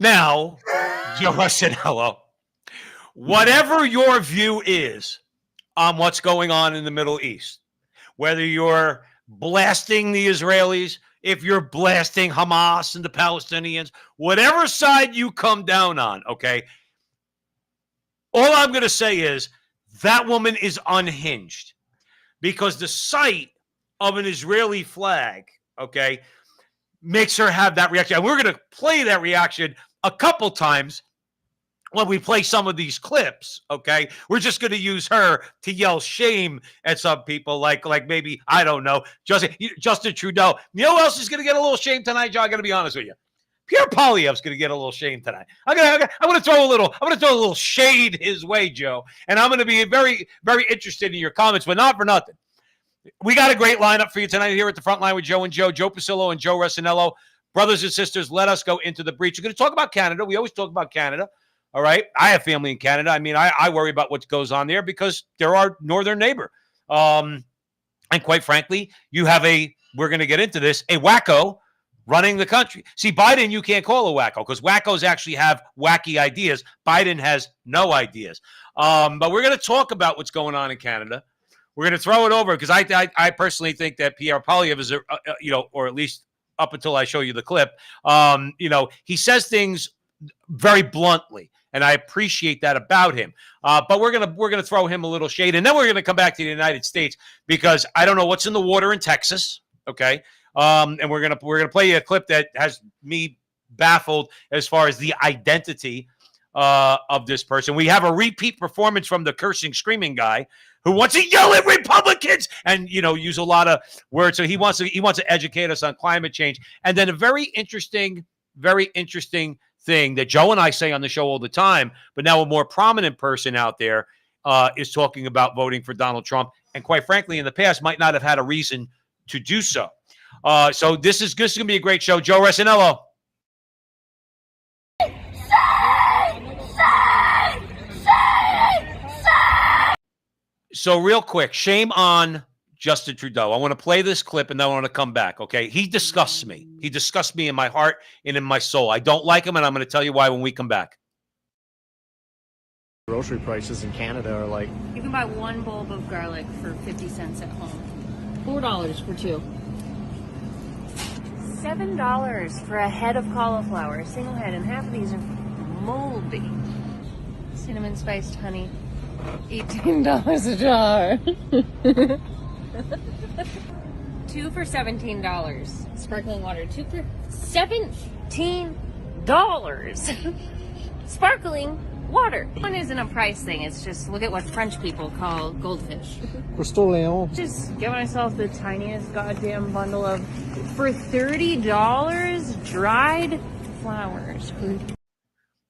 Now, Joe Russinello, whatever your view is on what's going on in the Middle East, whether you're blasting the Israelis, if you're blasting Hamas and the Palestinians, whatever side you come down on, okay, all I'm going to say is that woman is unhinged because the sight of an Israeli flag, okay, makes her have that reaction. And we're going to play that reaction a couple times when we play some of these clips, okay? We're just going to use her to yell shame at some people, like maybe, I don't know, Justin Trudeau. You know who else is going to get a little shame tonight, John? I'm going to be honest with you. Pierre Poilievre's going to get a little shame tonight. I'm going to throw a little shade his way, Joe. And I'm going to be very, very interested in your comments, but not for nothing. We got a great lineup for you tonight here at the front line with Joe Pasillo and Joe Russinello. Brothers and sisters, let us go into the breach. We're going to talk about Canada. We always talk about Canada. All right. I have family in Canada. I mean, I worry about what goes on there because they're our northern neighbor. And quite frankly, we're going to get into this, a wacko running the country. See, Biden, you can't call a wacko because wackos actually have wacky ideas. Biden has no ideas. But we're going to talk about what's going on in Canada. We're going to throw it over because I personally think that Pierre Poilievre is, or at least up until I show you the clip, he says things very bluntly, and I appreciate that about him. But we're gonna throw him a little shade, and then we're gonna come back to the United States because I don't know what's in the water in Texas. Okay, and we're gonna play you a clip that has me baffled as far as the identity of this person. We have a repeat performance from the cursing, screaming guy who wants to yell at Republicans and use a lot of words. So he wants to educate us on climate change, and then a very interesting thing that Joe and I say on the show all the time, but now a more prominent person out there is talking about voting for Donald Trump, and quite frankly, in the past, might not have had a reason to do so. So this is going to be a great show. Joe Russinello. So real quick, shame on Justin Trudeau. I want to play this clip and then I want to come back, okay? He disgusts me. He disgusts me in my heart and in my soul. I don't like him, and I'm going to tell you why when we come back. Grocery prices in Canada are like... You can buy one bulb of garlic for 50 cents at home. $4 for two. $7 for a head of cauliflower, a single head, and half of these are moldy. Cinnamon spiced honey, $18 a jar. Two for $17. Sparkling water, two for $17. Sparkling water. One isn't a price thing. It's just, look at what French people call goldfish. Crystal Leon. Just get myself the tiniest goddamn bundle of, for $30, dried flowers.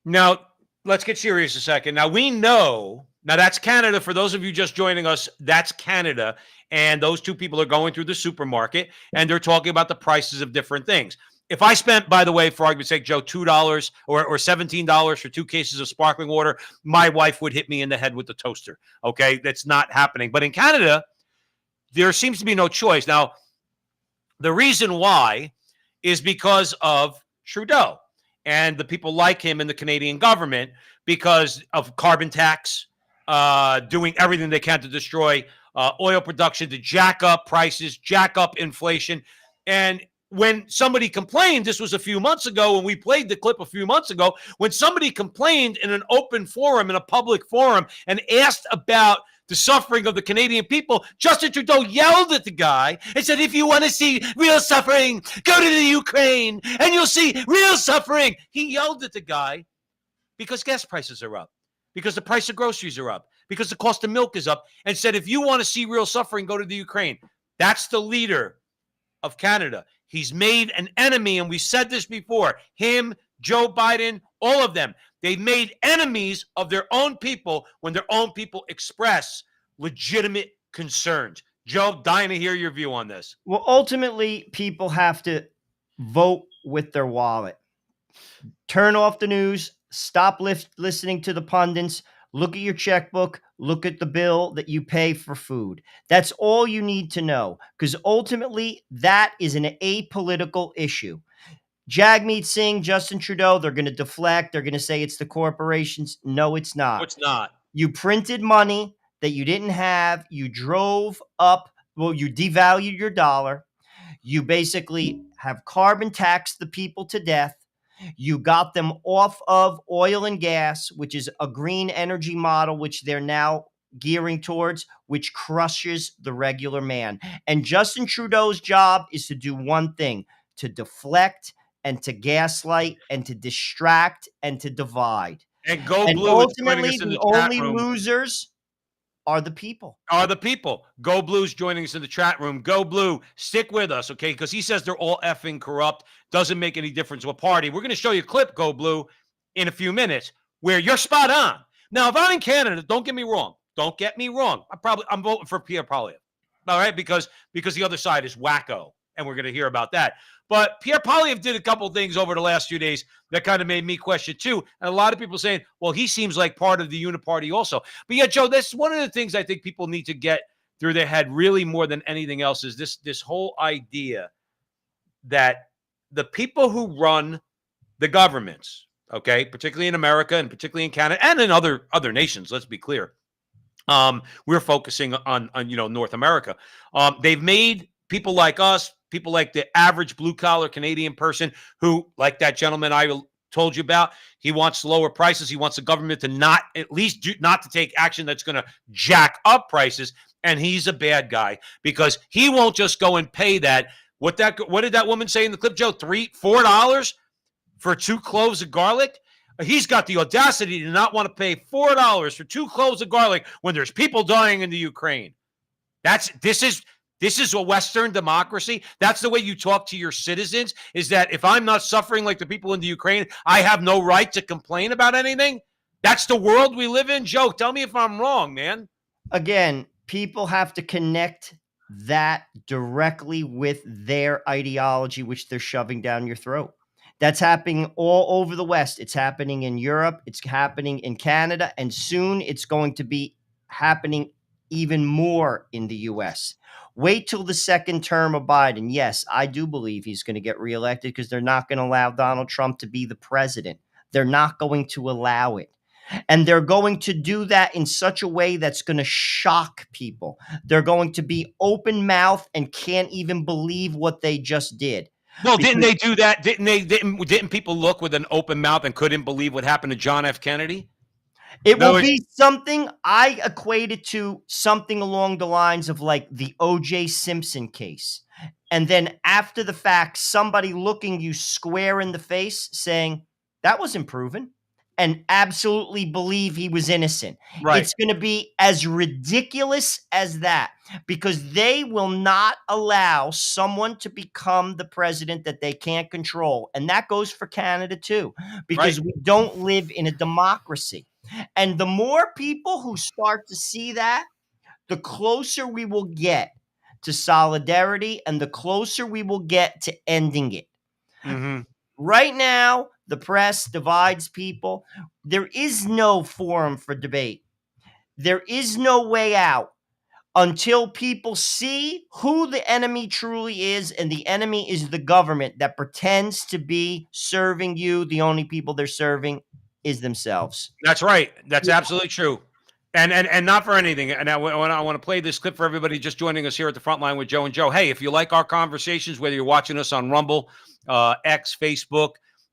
Now, let's get serious a second. Now, we know, now that's Canada. For those of you just joining us, that's Canada. And those two people are going through the supermarket and they're talking about the prices of different things. If I spent, by the way, for argument's sake, Joe, $2 or $17 for 2 cases of sparkling water, my wife would hit me in the head with the toaster. Okay, that's not happening. But in Canada, there seems to be no choice. Now, the reason why is because of Trudeau and the people like him in the Canadian government, because of carbon tax, doing everything they can to destroy oil production, to jack up prices, jack up inflation. And when somebody complained, this was a few months ago, when we played the clip a few months ago, when somebody complained in an open forum, in a public forum, and asked about the suffering of the Canadian people, Justin Trudeau yelled at the guy and said, if you want to see real suffering, go to the Ukraine and you'll see real suffering. He yelled at the guy because gas prices are up, because the price of groceries are up, because the cost of milk is up, and said, if you want to see real suffering, go to the Ukraine. That's the leader of Canada. He's made an enemy, and we said this before. Him, Joe Biden, all of them. They've made enemies of their own people when their own people express legitimate concerns. Joe, dying to hear your view on this. Well, ultimately, people have to vote with their wallet. Turn off the news. Stop listening to the pundits. Look at your checkbook. Look at the bill that you pay for food. That's all you need to know, because ultimately that is an apolitical issue. Jagmeet Singh, Justin Trudeau, they're going to deflect. They're going to say it's the corporations. No, it's not. It's not. You printed money that you didn't have. You drove up. Well, you devalued your dollar. You basically have carbon taxed the people to death. You got them off of oil and gas, which is a green energy model, which they're now gearing towards, which crushes the regular man. And Justin Trudeau's job is to do one thing: to deflect and to gaslight and to distract and to divide. And Go And Blue is joining ultimately, us in the the chat only room. losers are the people. Are the people. Go Blue's joining us in the chat room. Go Blue, stick with us, okay? Because he says they're all effing corrupt. Doesn't make any difference what party. We're going to show you a clip, Go Blue, in a few minutes where you're spot on. Now, if I'm in Canada, don't get me wrong. Don't get me wrong. I'm voting for Pierre Poilievre. All right, because the other side is wacko, and we're going to hear about that. But Pierre Poilievre did a couple of things over the last few days that kind of made me question too. And a lot of people saying, well, he seems like part of the Uniparty also. But yeah, Joe, that's one of the things I think people need to get through their head really more than anything else is this whole idea that the people who run the governments, okay, particularly in America and particularly in Canada and in other nations, let's be clear. We're focusing on North America. They've made people like us, people like the average blue-collar Canadian person who, like that gentleman I told you about, he wants lower prices. He wants the government to not to take action that's going to jack up prices. And he's a bad guy because he won't just go and pay that. What did that woman say in the clip, Joe? $4 for 2 cloves of garlic? He's got the audacity to not want to pay $4 for 2 cloves of garlic when there's people dying in the Ukraine. This is a Western democracy. That's the way you talk to your citizens, is that if I'm not suffering like the people in the Ukraine, I have no right to complain about anything. That's the world we live in. Joe, tell me if I'm wrong, man. Again, people have to connect that directly with their ideology, which they're shoving down your throat. That's happening all over the West. It's happening in Europe. It's happening in Canada. And soon it's going to be happening even more in the U.S. Wait till the second term of Biden. Yes, I do believe he's going to get reelected because they're not going to allow Donald Trump to be the president. They're not going to allow it. And they're going to do that in such a way that's going to shock people. They're going to be open mouth and can't even believe what they just did. Well, didn't they do that? Didn't people look with an open mouth and couldn't believe what happened to John F. Kennedy? It will be something I equated to something along the lines of like the O.J. Simpson case. And then after the fact, somebody looking you square in the face saying, that wasn't proven, and absolutely believe he was innocent. Right. It's going to be as ridiculous as that because they will not allow someone to become the president that they can't control. And that goes for Canada too, because we don't live in a democracy. And the more people who start to see that, the closer we will get to solidarity and the closer we will get to ending it. Mm-hmm. Right now, the press divides people. There is no forum for debate. There is no way out until people see who the enemy truly is, and the enemy is the government that pretends to be serving you. The only people they're serving is themselves. That's right. That's absolutely true. And not for anything. And I want to play this clip for everybody just joining us here at the front line with Joe and Joe. Hey, if you like our conversations, whether you're watching us on Rumble, X, Facebook,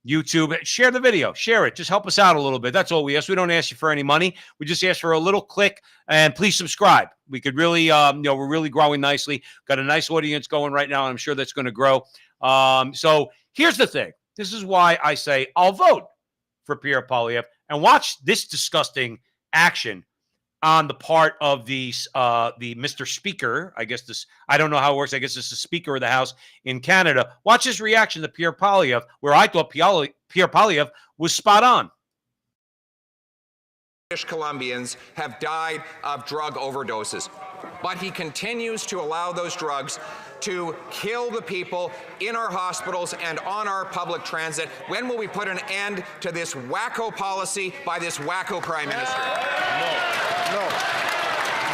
YouTube, share the video, share it. Just help us out a little bit. That's all we ask. We don't ask you for any money. We just ask for a little click, and please subscribe. We could really, we're really growing nicely. Got a nice audience going right now. And I'm sure that's going to grow. So here's the thing. This is why I say I'll vote for Pierre Poilievre and watch this disgusting action on the part of the Mr. Speaker. I guess this, I don't know how it works. I guess it's the Speaker of the House in Canada. Watch his reaction to Pierre Poilievre, where I thought Pierre Poilievre was spot on. British Columbians have died of drug overdoses, but he continues to allow those drugs to kill the people in our hospitals and on our public transit. When will we put an end to this wacko policy by this wacko Prime Minister?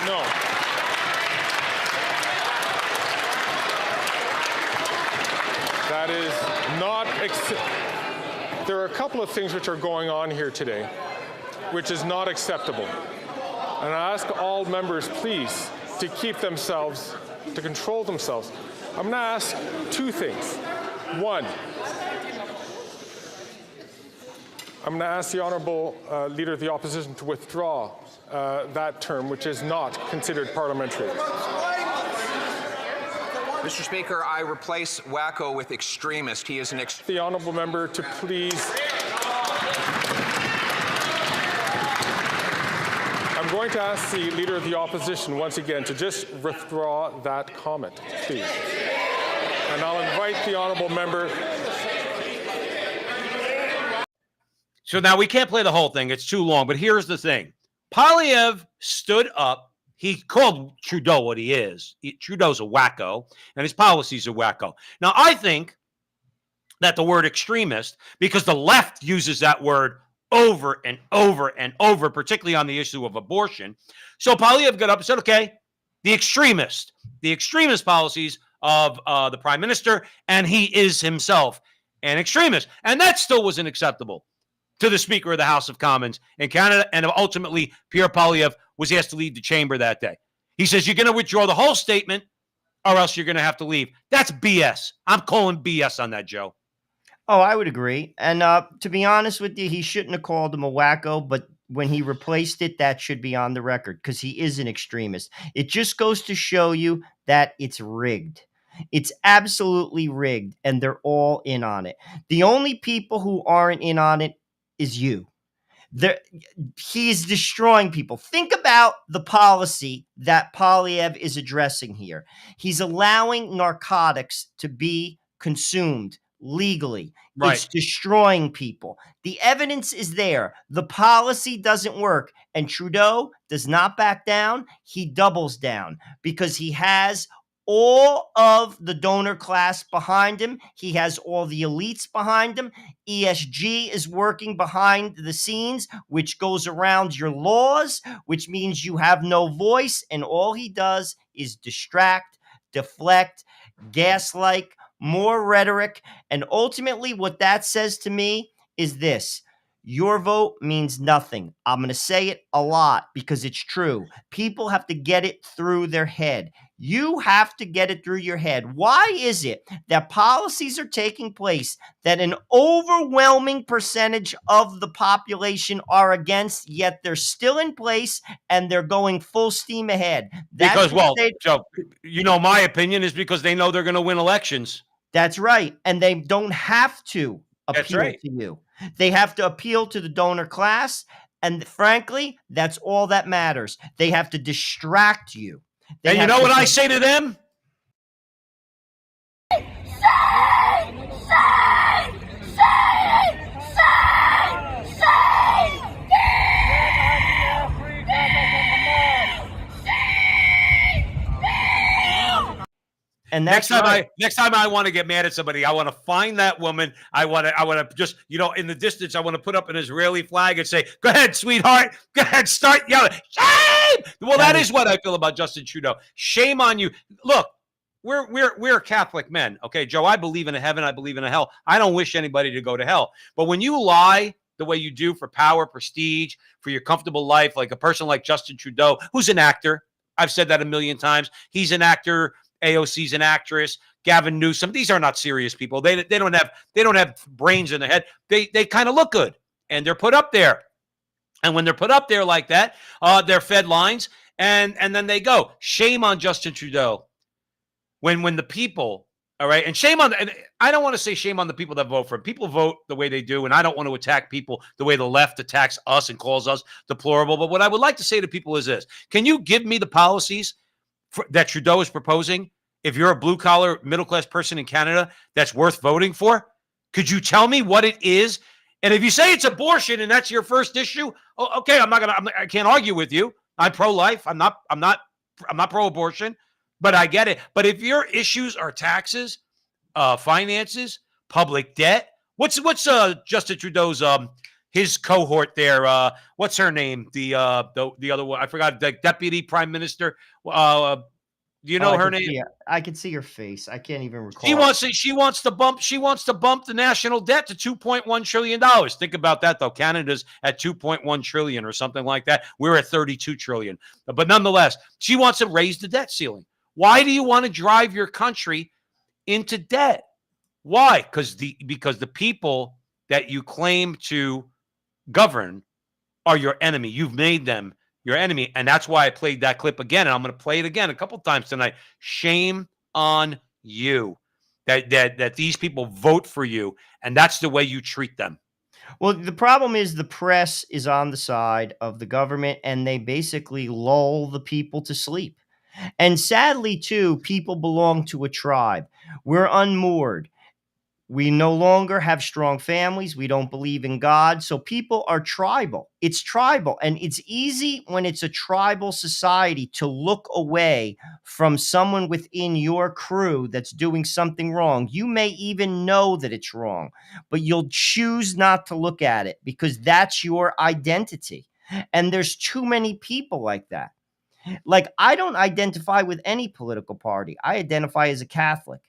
No. That is not there are a couple of things which are going on here today, which is not acceptable. And I ask all members, please, to keep themselves, to control themselves. I'm going to ask two things. One, I'm going to ask the Honourable Leader of the Opposition to withdraw that term, which is not considered parliamentary. Mr. Speaker, I replace Wacko with extremist. He is an The Honourable Member to please. I'm going to ask the Leader of the Opposition once again to just withdraw that comment, please. And I'll invite the Honourable Member. So now we can't play the whole thing. It's too long. But here's the thing. Poilievre stood up. He called Trudeau what he is. Trudeau's a wacko, and his policies are wacko. Now, I think that the word extremist, because the left uses that word over and over and over, particularly on the issue of abortion. So Poilievre got up and said, okay, the extremist policies of the Prime Minister, and he is himself an extremist. And that still wasn't acceptable to the Speaker of the House of Commons in Canada, and ultimately Pierre Poilievre was asked to leave the chamber that day. He says, you're going to withdraw the whole statement or else you're going to have to leave. That's BS. I'm calling BS on that, Joe. Oh, I would agree. And to be honest with you, he shouldn't have called him a wacko, but when he replaced it, that should be on the record because he is an extremist. It just goes to show you that it's rigged. It's absolutely rigged, and they're all in on it. The only people who aren't in on it is you. He's destroying people. Think about the policy that Poilievre is addressing here. He's allowing narcotics to be consumed legally. Right. It's destroying people. The evidence is there. The policy doesn't work. And Trudeau does not back down. He doubles down because he has all of the donor class behind him. He has all the elites behind him. ESG is working behind the scenes, which goes around your laws, which means you have no voice. And all he does is distract, deflect, gaslight, more rhetoric. And ultimately, what that says to me is this. Your vote means nothing. I'm going to say it a lot because it's true. People have to get it through their head. You have to get it through your head. Why is it that policies are taking place that an overwhelming percentage of the population are against, yet they're still in place and they're going full steam ahead? Because, well, Joe, you know, my opinion is because they know they're going to win elections. That's right. And they don't have to appeal to you. They have to appeal to the donor class. And frankly, that's all that matters. They have to distract you. And you know what I say to them? And next time I want to get mad at somebody, I want to find that woman. I want to just, you know, in the distance, I want to put up an Israeli flag and say, "Go ahead, sweetheart. Go ahead, start yelling. Shame!" Well, that is what I feel about Justin Trudeau. Shame on you. Look, we're Catholic men, okay, Joe. I believe in a heaven. I believe in a hell. I don't wish anybody to go to hell. But when you lie the way you do for power, prestige, for your comfortable life, like a person like Justin Trudeau, who's an actor, I've said that a million times. He's an actor. AOC's an actress. Gavin Newsom. These are not serious people. They don't have brains in their head. They kind of look good, and they're put up there. And when they're put up there like that, they're fed lines, and then they go. Shame on Justin Trudeau. When the people, all right, and shame on. And I don't want to say shame on the people that vote for him. People vote the way they do, and I don't want to attack people the way the left attacks us and calls us deplorable. But what I would like to say to people is this: can you give me the policies that Trudeau is proposing? If you're a blue-collar, middle-class person in Canada that's worth voting for, could you tell me what it is? And if you say it's abortion and that's your first issue, okay, I can't argue with you. I'm pro-life. I'm not pro-abortion, but I get it. But if your issues are taxes, finances, public debt, what's Justin Trudeau's his cohort there? What's her name? The other one, I forgot. The deputy prime minister. Do you Oh, know her name? I can see her face. I can't even recall. She wants to bump the national debt to $2.1 trillion. Think about that though. Canada's at 2.1 trillion or something like that. We're at 32 trillion. But nonetheless, she wants to raise the debt ceiling. Why do you want to drive your country into debt? Why? Because the people that you claim to govern are your enemy. You've made them your enemy. And that's why I played that clip again. And I'm going to play it again a couple times tonight. Shame on you that these people vote for you. And that's the way you treat them. Well, the problem is the press is on the side of the government and they basically lull the people to sleep. And sadly, too, people belong to a tribe. We're unmoored. We no longer have strong families. We don't believe in God. So people are tribal. It's tribal. And it's easy when it's a tribal society to look away from someone within your crew that's doing something wrong. You may even know that it's wrong, but you'll choose not to look at it because that's your identity. And there's too many people like that. Like, I don't identify with any political party. I identify as a Catholic.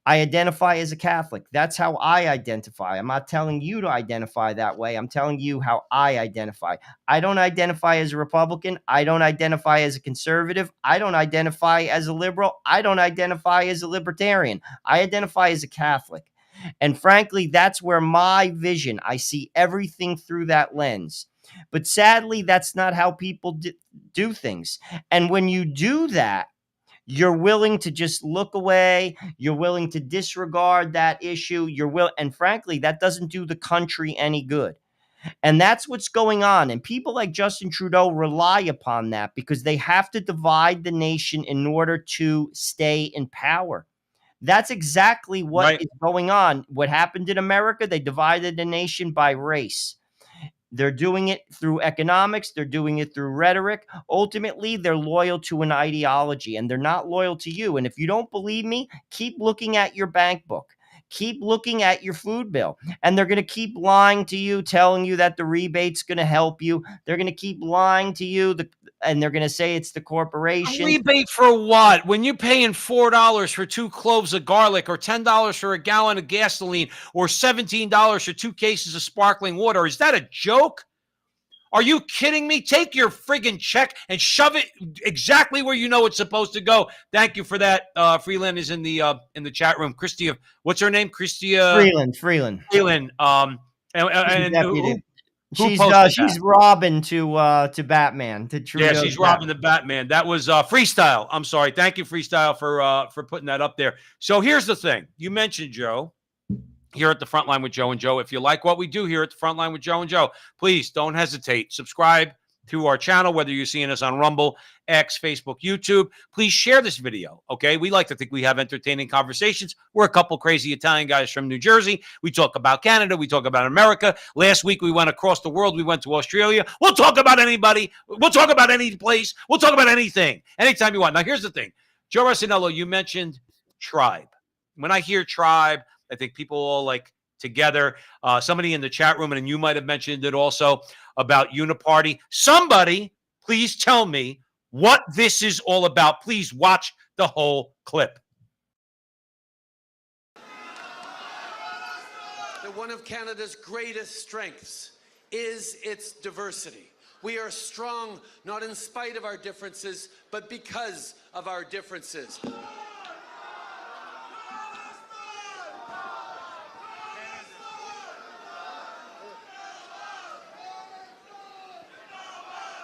I identify as a Catholic. That's how I identify. I'm not telling you to identify that way. I'm telling you how I identify. I don't identify as a Republican. I don't identify as a conservative. I don't identify as a liberal. I don't identify as a libertarian. I identify as a Catholic. And frankly, that's where my vision, I see everything through that lens. But sadly, that's not how people do things. And when you do that, you're willing to just look away. You're willing to disregard that issue. And frankly, that doesn't do the country any good. And that's what's going on. And people like Justin Trudeau rely upon that because they have to divide the nation in order to stay in power. That's exactly what is going on. What happened in America, they divided the nation by race. They're doing it through economics. They're doing it through rhetoric. Ultimately, they're loyal to an ideology and they're not loyal to you. And if you don't believe me, keep looking at your bank book. Keep looking at your food bill. And they're going to keep lying to you, telling you that the rebate's going to help you. They're going to keep lying to you, and they're going to say it's the corporation. A rebate for what? When you're paying $4 for 2 cloves of garlic or $10 for a gallon of gasoline or $17 for 2 cases of sparkling water, is that a joke? Are you kidding me? Take your friggin' check and shove it exactly where you know it's supposed to go. Thank you for that. Freeland is in the chat room. Christia, what's her name? Christia Freeland. She's Robin to Batman, to Trudeau. Yeah, she's Robin the Batman. That was Freestyle. I'm sorry. Thank you, Freestyle, for putting that up there. So here's the thing. You mentioned Joe here at the Frontline with Joe and Joe. If you like what we do here at the Frontline with Joe and Joe, please don't hesitate. Subscribe to our channel, whether you're seeing us on Rumble, X, Facebook, YouTube. Please share this video, okay? We like to think we have entertaining conversations. We're a couple crazy Italian guys from New Jersey. We talk about Canada. We talk about America. Last week, we went across the world. We went to Australia. We'll talk about anybody. We'll talk about any place. We'll talk about anything, anytime you want. Now, here's the thing. Joe Rossinello, you mentioned tribe. When I hear tribe, I think people all like together. Somebody in the chat room, and you might have mentioned it also, about Uniparty. Somebody, please tell me what this is all about. Please watch the whole clip. That one of Canada's greatest strengths is its diversity. We are strong not in spite of our differences, but because of our differences.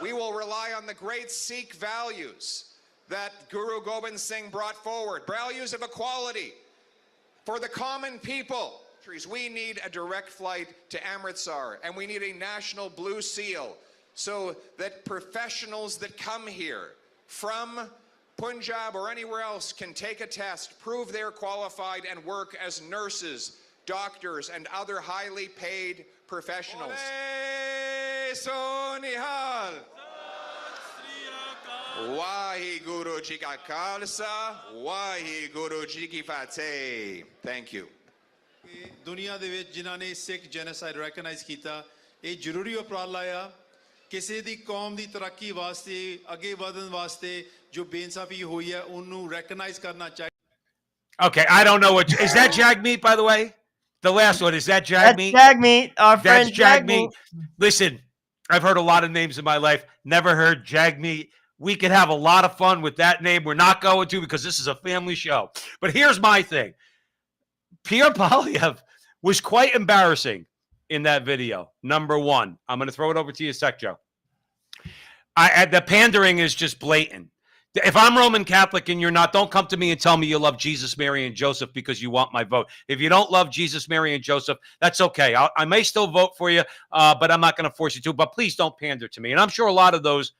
We will rely on the great Sikh values that Guru Gobind Singh brought forward, values of equality for the common people. We need a direct flight to Amritsar, and we need a national blue seal so that professionals that come here from Punjab or anywhere else can take a test, prove they're qualified, and work as nurses, doctors, and other highly paid professionals. Sonihal. Waheguru Ji ka Khalsa, Waheguru Ji ki Fateh. Thank you. दुनिया दे विच जिन्हां ने Sikh genocide recognise कीता ये जरूरी उपराला आ किसी दी कौम दी तरक्की वास्ते अगे ਵਧਣ वास्ते जो बेइंसाफी हुई है उन्होंने recognize करना चाहिए. Okay, I don't know what is that Jagmeet, by the way? The last one, is that That's Jagmeet? Jagmeet, our That's friend Jagmeet. Jagmeet. Listen, I've heard a lot of names in my life. Never heard Jagmeet. We could have a lot of fun with that name. We're not going to because this is a family show. But here's my thing. Pierre Poilievre was quite embarrassing in that video. Number one, I'm going to throw it over to you, Sec Joe. The pandering is just blatant. If I'm Roman Catholic and you're not, don't come to me and tell me you love Jesus, Mary, and Joseph because you want my vote. If you don't love Jesus, Mary, and Joseph, that's okay. I may still vote for you, but I'm not going to force you to. But please don't pander to me. And I'm sure a lot of those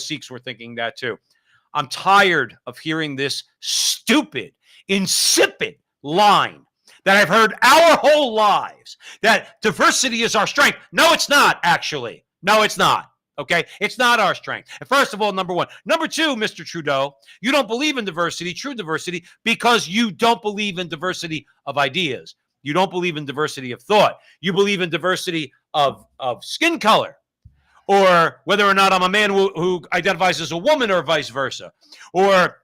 Sikhs were thinking that too. I'm tired of hearing this stupid, insipid line that I've heard our whole lives, that diversity is our strength. No, it's not, actually. No, it's not. Okay, it's not our strength. And first of all, number one. Number two, Mr. Trudeau, you don't believe in diversity, true diversity, because you don't believe in diversity of ideas. You don't believe in diversity of thought. You believe in diversity of skin color, or whether or not I'm a man who identifies as a woman or vice versa, or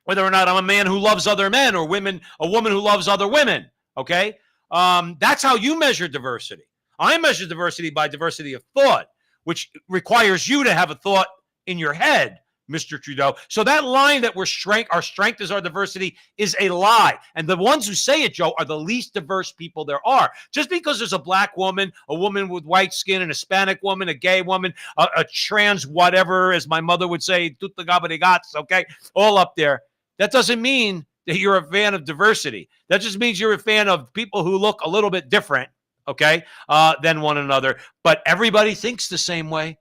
whether or not I'm a man who loves other men, or a woman who loves other women. Okay, that's how you measure diversity. I measure diversity by diversity of thought, which requires you to have a thought in your head, Mr. Trudeau. So that line that our strength is our diversity is a lie. And the ones who say it, Joe, are the least diverse people there are. Just because there's a black woman, a woman with white skin, an Hispanic woman, a gay woman, a trans whatever, as my mother would say, tuta gabarigots, okay, all up there, that doesn't mean that you're a fan of diversity. That just means you're a fan of people who look a little bit different, okay, than one another. But everybody thinks the same way.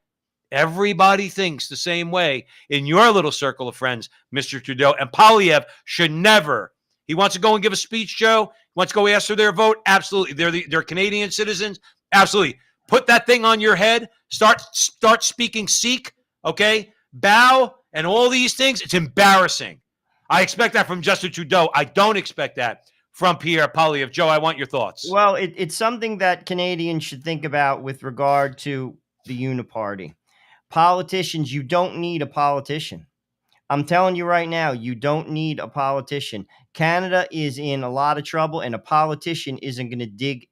Everybody thinks the same way in your little circle of friends, Mr. Trudeau. And Poilievre should never. He wants to go and give a speech, Joe. He wants to go ask for their vote. Absolutely. They're Canadian citizens. Absolutely. Put that thing on your head. Start speaking Sikh, okay? Bow and all these things. It's embarrassing. I expect that from Justin Trudeau. I don't expect that from Pierre Poilievre. Joe, I want your thoughts. Well, it's something that Canadians should think about with regard to the Uniparty. Politicians, you don't need a politician. I'm telling you right now, you don't need a politician. Canada is in a lot of trouble, and a politician isn't going to dig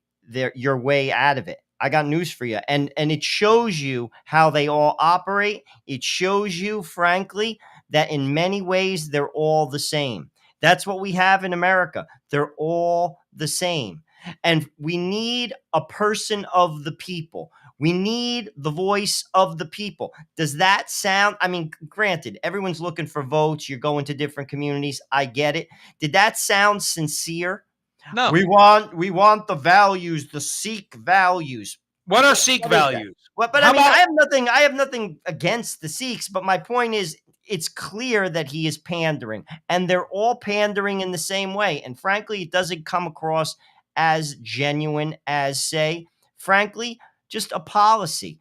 your way out of it. I got news for you. And it shows you how they all operate. It shows you, frankly, that in many ways, they're all the same. That's what we have in America. They're all the same. And we need a person of the people. We need the voice of the people. Does that sound, I mean, granted, everyone's looking for votes. You're going to different communities. I get it. Did that sound sincere? No. We want the values, the Sikh values. What are Sikh values? Well, but I mean, I have nothing against the Sikhs, but my point is, it's clear that he is pandering, and they're all pandering in the same way. And frankly, it doesn't come across as genuine as, say, frankly, just a policy.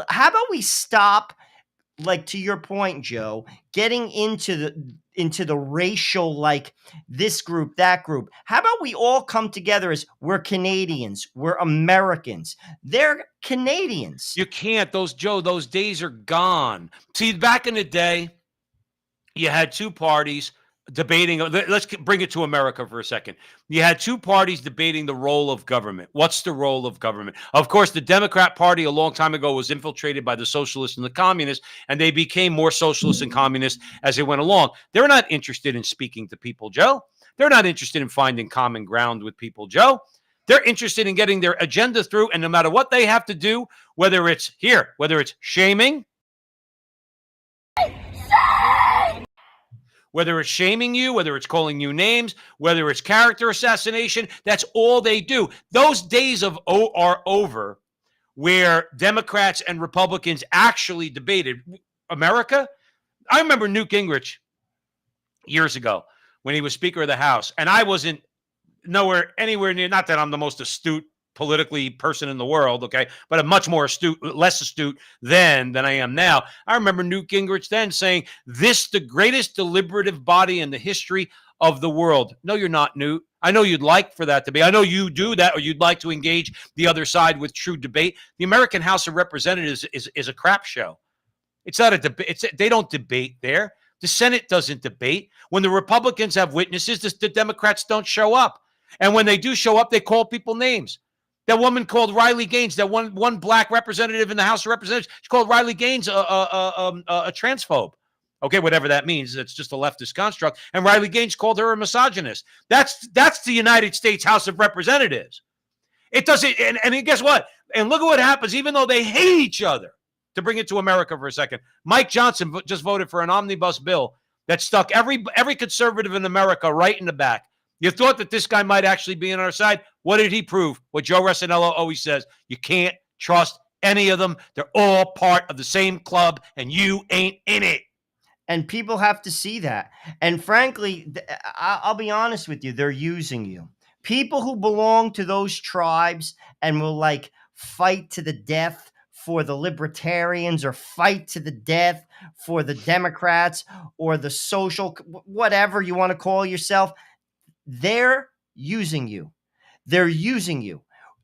How about we stop, like, to your point, Joe, getting into the racial, like, this group, that group. How about we all come together as we're Canadians, we're Americans. They're Canadians. You can't. Those days are gone. See, back in the day, you had two parties debating. Let's bring it to America for a second. You had two parties debating the role of government. What's the role of government? Of course, the Democrat Party a long time ago was infiltrated by the socialists and the communists, and they became more socialist and communist as they went along. They're not interested in speaking to people, Joe. They're not interested in finding common ground with people, Joe. They're interested in getting their agenda through, and no matter what they have to do, whether it's shaming, whether it's shaming you, whether it's calling you names, whether it's character assassination, that's all they do. Those days are over where Democrats and Republicans actually debated. America, I remember Newt Gingrich years ago when he was Speaker of the House, and I wasn't anywhere near, not that I'm the most astute politically person in the world, okay, but I'm much more less astute then than I am now. I remember Newt Gingrich then saying, "This the greatest deliberative body in the history of the world." No, you're not, Newt. I know you'd like for that to be. I know you do that, or you'd like to engage the other side with true debate. The American House of Representatives is a crap show. It's not a debate. They don't debate there. The Senate doesn't debate. When the Republicans have witnesses, the Democrats don't show up. And when they do show up, they call people names. That woman called Riley Gaines, that one black representative in the House of Representatives, she called Riley Gaines a transphobe. Okay, whatever that means. It's just a leftist construct. And Riley Gaines called her a misogynist. That's the United States House of Representatives. It doesn't, and guess what? And look at what happens, even though they hate each other. To bring it to America for a second, Mike Johnson just voted for an omnibus bill that stuck every conservative in America right in the back. You thought that this guy might actually be on our side. What did he prove? What Joe Resinello always says: you can't trust any of them. They're all part of the same club, and you ain't in it. And people have to see that. And frankly, I'll be honest with you, they're using you. People who belong to those tribes and will like fight to the death for the libertarians or fight to the death for the Democrats or the social, whatever you want to call yourself, they're using you. They're using you.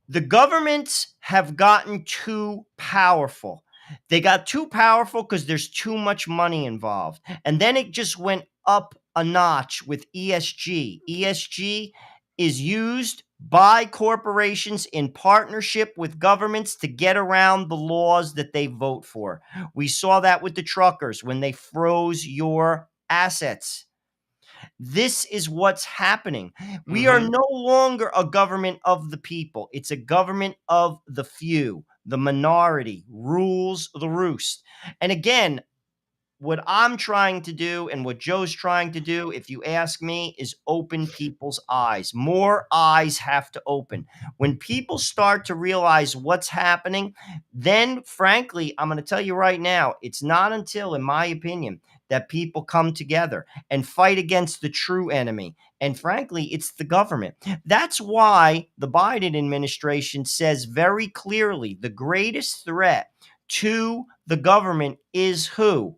The governments have gotten too powerful. They got too powerful because there's too much money involved. And then it just went up a notch with ESG. ESG is used by corporations in partnership with governments to get around the laws that they vote for. We saw that with the truckers when they froze your assets. This is what's happening. We are no longer a government of the people. It's a government of the few. The minority rules the roost. And again, what I'm trying to do and what Joe's trying to do, if you ask me, is open people's eyes. More eyes have to open. When people start to realize what's happening, then frankly, I'm going to tell you right now, it's not until, in my opinion, that people come together and fight against the true enemy. And frankly, it's the government. That's why the Biden administration says very clearly the greatest threat to the government is who?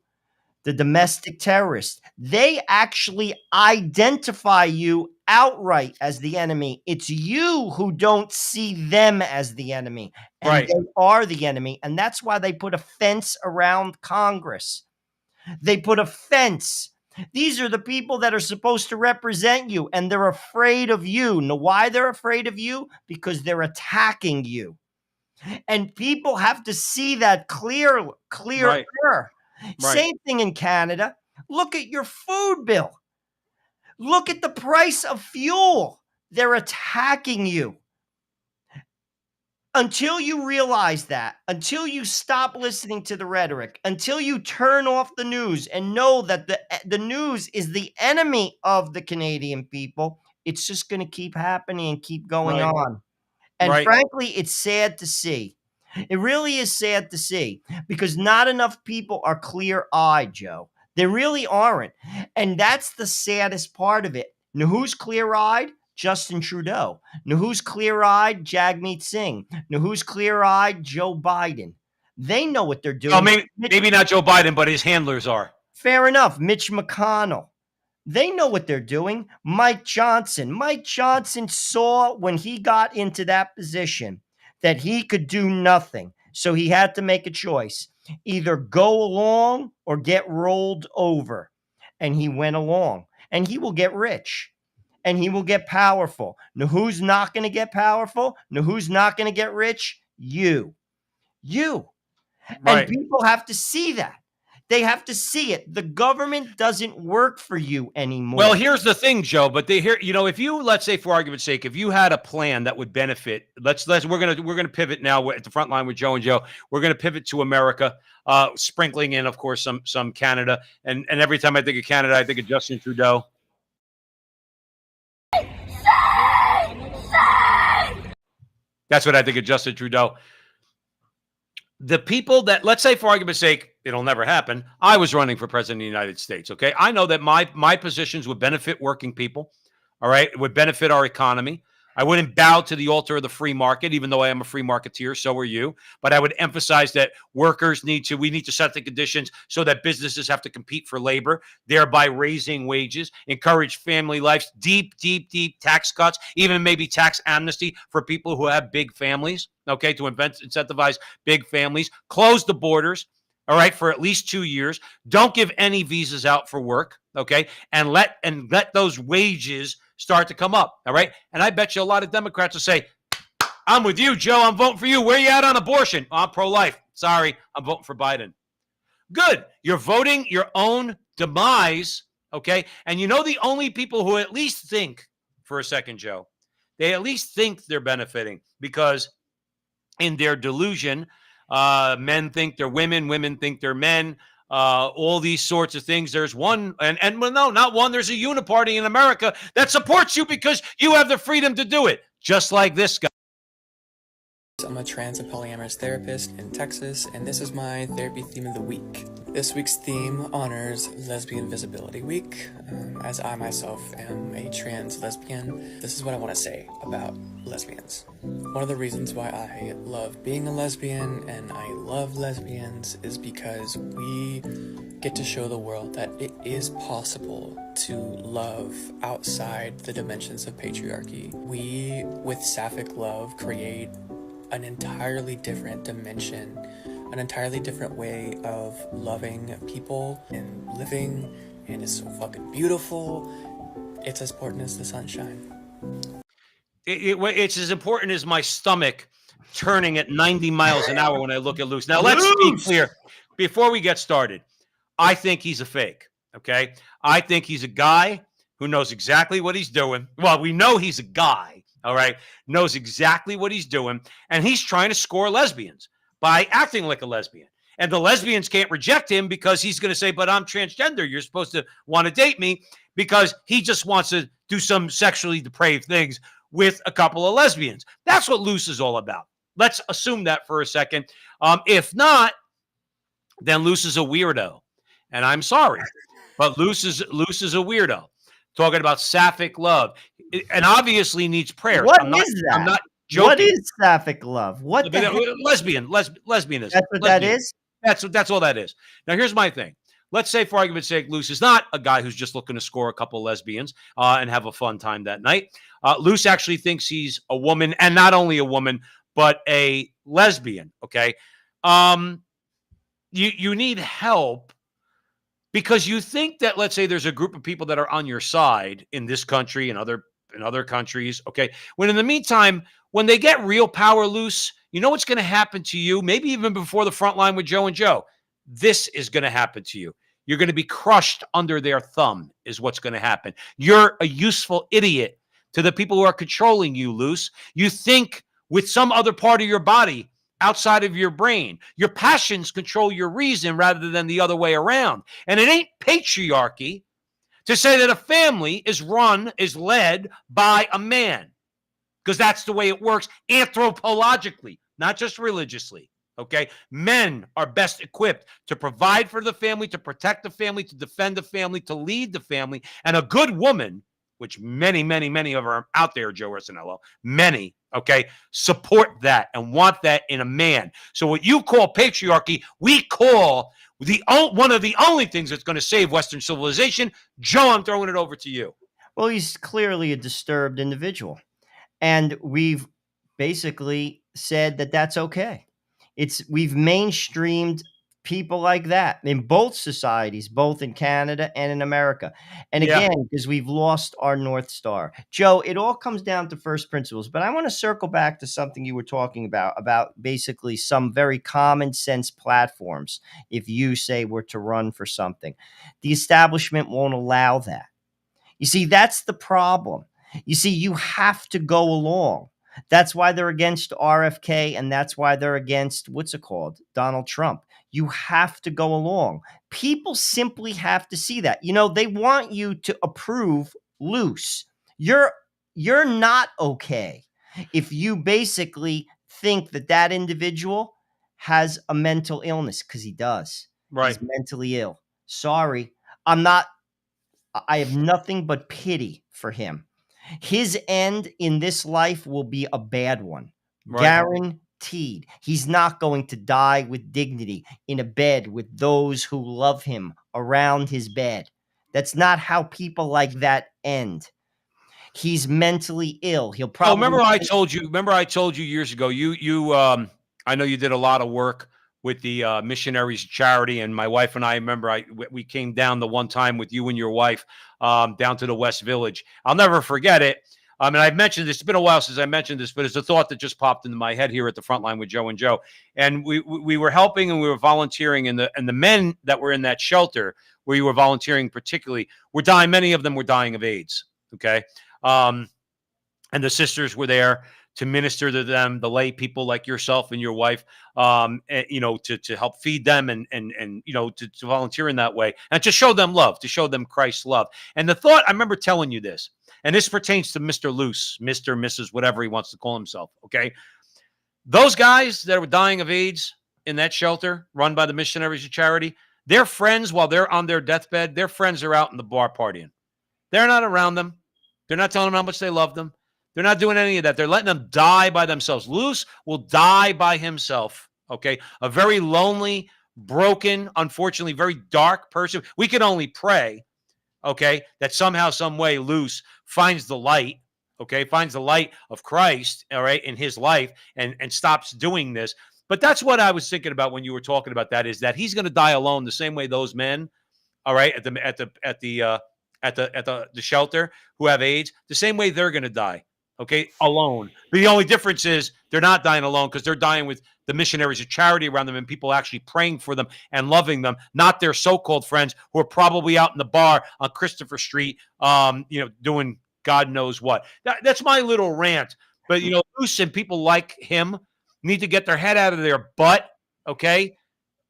The domestic terrorists. They actually identify you outright as the enemy. It's you who don't see them as the enemy. And Right. they are the enemy. And that's why they put a fence around Congress. They put a fence. These are the people that are supposed to represent you, and they're afraid of you. Know why they're afraid of you? Because they're attacking you. And people have to see that clearer. Right. Same thing in Canada. Look at your food bill. Look at the price of fuel. They're attacking you. Until you realize that, until you stop listening to the rhetoric, until you turn off the news and know that the news is the enemy of the Canadian people, it's just going to keep happening and keep going on. And frankly, it's sad to see. It really is sad to see because not enough people are clear-eyed, Joe. They really aren't. And that's the saddest part of it. Now, who's clear-eyed? Justin Trudeau. Now, who's clear-eyed? Jagmeet Singh. Now, who's clear-eyed? Joe Biden. They know what they're doing. Well, maybe not Joe Biden, but his handlers are. Fair enough. Mitch McConnell. They know what they're doing. Mike Johnson. Mike Johnson saw when he got into that position that he could do nothing. So he had to make a choice. Either go along or get rolled over. And he went along. And he will get rich. And he will get powerful. Now, who's not going to get powerful? Now, who's not going to get rich? You. You. And people have to see that. They have to see it. The government doesn't work for you anymore. Well, here's the thing, Joe. But if you, let's say, for argument's sake, if you had a plan that would benefit, we're gonna pivot now. We're at the front line with Joe and Joe. We're gonna pivot to America, sprinkling in, of course, some Canada. And every time I think of Canada, I think of Justin Trudeau. That's what I think of Justin Trudeau. The people that, let's say for argument's sake, it'll never happen. I was running for president of the United States. Okay. I know that my positions would benefit working people. All right. It would benefit our economy. I wouldn't bow to the altar of the free market, even though I am a free marketeer. So are you. But I would emphasize that we need to set the conditions so that businesses have to compete for labor, thereby raising wages, encourage family lives, deep tax cuts, even maybe tax amnesty for people who have big families, okay, to incentivize big families, close the borders, all right, for at least 2 years. Don't give any visas out for work, okay? And let those wages start to come up, all right? And I bet you a lot of Democrats will say, I'm with you, Joe. I'm voting for you. Where you at on abortion? Oh, I'm pro-life. Sorry, I'm voting for Biden. Good. You're voting your own demise, okay? And you know the only people who at least think, for a second, Joe, they at least think they're benefiting because in their delusion, men think they're women, women think they're men, all these sorts of things. There's one, and well, no, not one. There's a uniparty in America that supports you because you have the freedom to do it, just like this guy. I'm a trans and polyamorous therapist in Texas, and this is my therapy theme of the week. This week's theme honors Lesbian Visibility Week. As I myself am a trans lesbian, this is what I want to say about lesbians. One of the reasons why I love being a lesbian and I love lesbians is because we get to show the world that it is possible to love outside the dimensions of patriarchy. We, with Sapphic Love, create an entirely different dimension, an entirely different way of loving people and living, and it's so fucking beautiful. It's as important as the sunshine. It's as important as my stomach turning at 90 miles an hour when I look at Luce. Now, let's be clear. Before we get started, I think he's a fake, okay? I think he's a guy who knows exactly what he's doing. Well, we know he's a guy, all right? Knows exactly what he's doing, and he's trying to score lesbians by acting like a lesbian. And the lesbians can't reject him because he's going to say, but I'm transgender. You're supposed to want to date me, because he just wants to do some sexually depraved things with a couple of lesbians. That's what Luce is all about. Let's assume that for a second. If not, then Luce is a weirdo. And I'm sorry, but Luce is a weirdo. Talking about Sapphic Love. And obviously needs prayers. What is that? I'm not joking. What is Sapphic Love? What the heck? Lesbianism. That's what that is? That's all that is. Now, here's my thing. Let's say, for argument's sake, Luce is not a guy who's just looking to score a couple lesbians and have a fun time that night. Luce actually thinks he's a woman, and not only a woman, but a lesbian, okay? You need help because you think that, let's say, there's a group of people that are on your side in this country and other countries, okay? When in the meantime, when they get real power, Luce, you know what's going to happen to you? Maybe even before the front line with Joe and Joe. This is going to happen to you. You're going to be crushed under their thumb is what's going to happen. You're a useful idiot to the people who are controlling you, Luce. You think with some other part of your body outside of your brain. Your passions control your reason rather than the other way around. And it ain't patriarchy to say that a family is led by a man, because that's the way it works anthropologically, not just religiously. Okay, men are best equipped to provide for the family, to protect the family, to defend the family, to lead the family. And a good woman, which many, many, many of them are out there, Joe Arsenello, many, okay, support that and want that in a man. So what you call patriarchy, we call one of the only things that's going to save Western civilization. Joe, I'm throwing it over to you. Well, he's clearly a disturbed individual. And we've basically said that that's okay. We've mainstreamed people like that in both societies, both in Canada and in America. And again, because we've lost our North Star. Joe, it all comes down to first principles. But I want to circle back to something you were talking about basically some very common sense platforms. If you say we're to run for something, the establishment won't allow that. You see, that's the problem. You see, you have to go along. That's why they're against RFK, and that's why they're against, Donald Trump. You have to go along. People simply have to see that. You know, they want you to approve Luce. You're not okay if you basically think that individual has a mental illness, because he does. Right. He's mentally ill. Sorry. I have nothing but pity for him. His end in this life will be a bad one. Right. Guaranteed. He's not going to die with dignity in a bed with those who love him around his bed. That's not how people like that end. He's mentally ill. He'll probably. Remember I told you years ago, I know you did a lot of work with the missionaries charity. And my wife and I remember we came down the one time with you and your wife down to the West Village. I'll never forget it. And I've mentioned this. It's been a while since I mentioned this, but it's a thought that just popped into my head here at the front line with Joe and Joe. And we were helping and we were volunteering, and the men that were in that shelter where you were volunteering particularly were dying. Many of them were dying of AIDS. Okay. And the sisters were there to minister to them, the lay people like yourself and your wife, to help feed them and to volunteer in that way and to show them love, to show them Christ's love. And the thought, I remember telling you this, and this pertains to Mr. Luce, Mr., Mrs., whatever he wants to call himself, okay? Those guys that were dying of AIDS in that shelter run by the Missionaries of Charity, their friends, while they're on their deathbed, their friends are out in the bar partying. They're not around them. They're not telling them how much they love them. They're not doing any of that. They're letting them die by themselves. Luce will die by himself, okay? A very lonely, broken, unfortunately, very dark person. We can only pray, okay, that somehow, some way, Luce finds the light, okay, finds the light of Christ, all right, in his life and stops doing this. But that's what I was thinking about when you were talking about that, is that he's going to die alone the same way those men, all right, at the shelter who have AIDS, the same way they're going to die. Okay, alone. But the only difference is they're not dying alone because they're dying with the Missionaries of Charity around them and people actually praying for them and loving them, not their so-called friends who are probably out in the bar on Christopher Street, doing God knows what. That's my little rant. But, Luce and people like him need to get their head out of their butt, okay?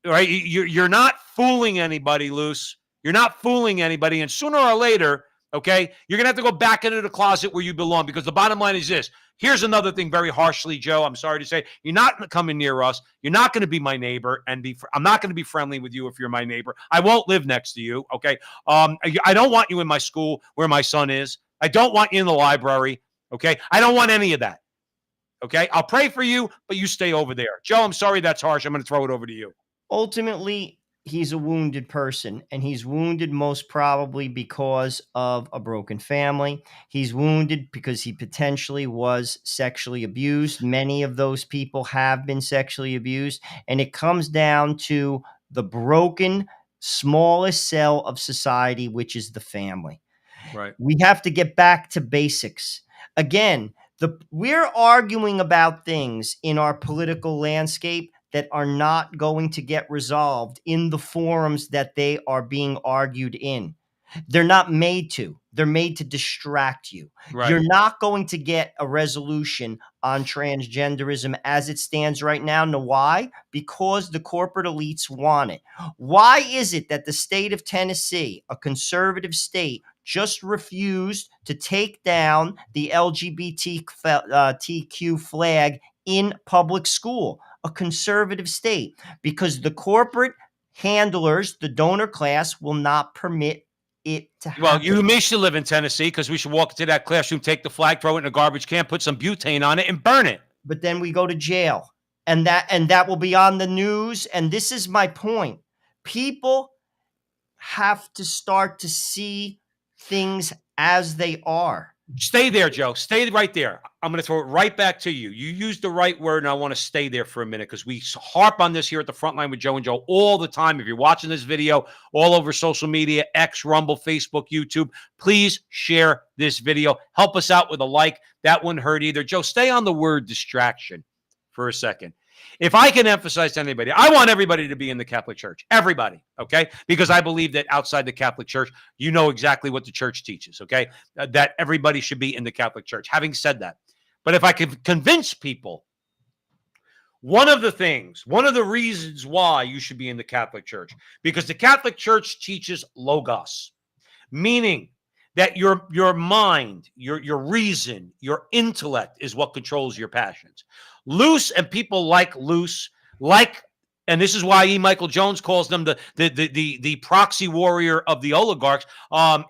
All right, you're not fooling anybody, Luce. You're not fooling anybody, and sooner or later, okay, you're going to have to go back into the closet where you belong, because the bottom line is this. Here's another thing very harshly, Joe. I'm sorry to say. You're not coming near us. You're not going to be my neighbor, and I'm not going to be friendly with you if you're my neighbor. I won't live next to you, okay? I don't want you in my school where my son is. I don't want you in the library, okay? I don't want any of that, okay? I'll pray for you, but you stay over there. Joe, I'm sorry that's harsh. I'm going to throw it over to you. Ultimately, he's a wounded person, and he's wounded most probably because of a broken family. He's wounded because he potentially was sexually abused. Many of those people have been sexually abused, and it comes down to the broken, smallest cell of society, which is the family. Right. We have to get back to basics. Again, we're arguing about things in our political landscape that are not going to get resolved in the forums that they are being argued in. They're not made to. They're made to distract you. Right. You're not going to get a resolution on transgenderism as it stands right now. Know why? Because the corporate elites want it. Why is it that the state of Tennessee, a conservative state, just refused to take down the LGBTQ flag in public school? A conservative state, because the corporate handlers, the donor class, will not permit it to happen. Well, you may should live in Tennessee, because we should walk into that classroom, take the flag, throw it in a garbage can, put some butane on it, and burn it. But then we go to jail, and that will be on the news. And this is my point. People have to start to see things as they are. Stay there, Joe. Stay right there. I'm going to throw it right back to you. You used the right word, and I want to stay there for a minute, because we harp on this here at the front line with Joe and Joe all the time. If you're watching this video all over social media, X, Rumble, Facebook, YouTube, please share this video. Help us out with a like. That wouldn't hurt either. Joe, stay on the word distraction for a second. If I can emphasize to anybody, I want everybody to be in the Catholic Church. Everybody, okay? Because I believe that outside the Catholic Church, you know exactly what the church teaches, okay? That everybody should be in the Catholic Church. Having said that, but if I can convince people, one of the reasons why you should be in the Catholic Church, because the Catholic Church teaches logos, meaning that your mind, your reason, your intellect is what controls your passions. Luce and people like Luce, and this is why E. Michael Jones calls them the proxy warrior of the oligarchs,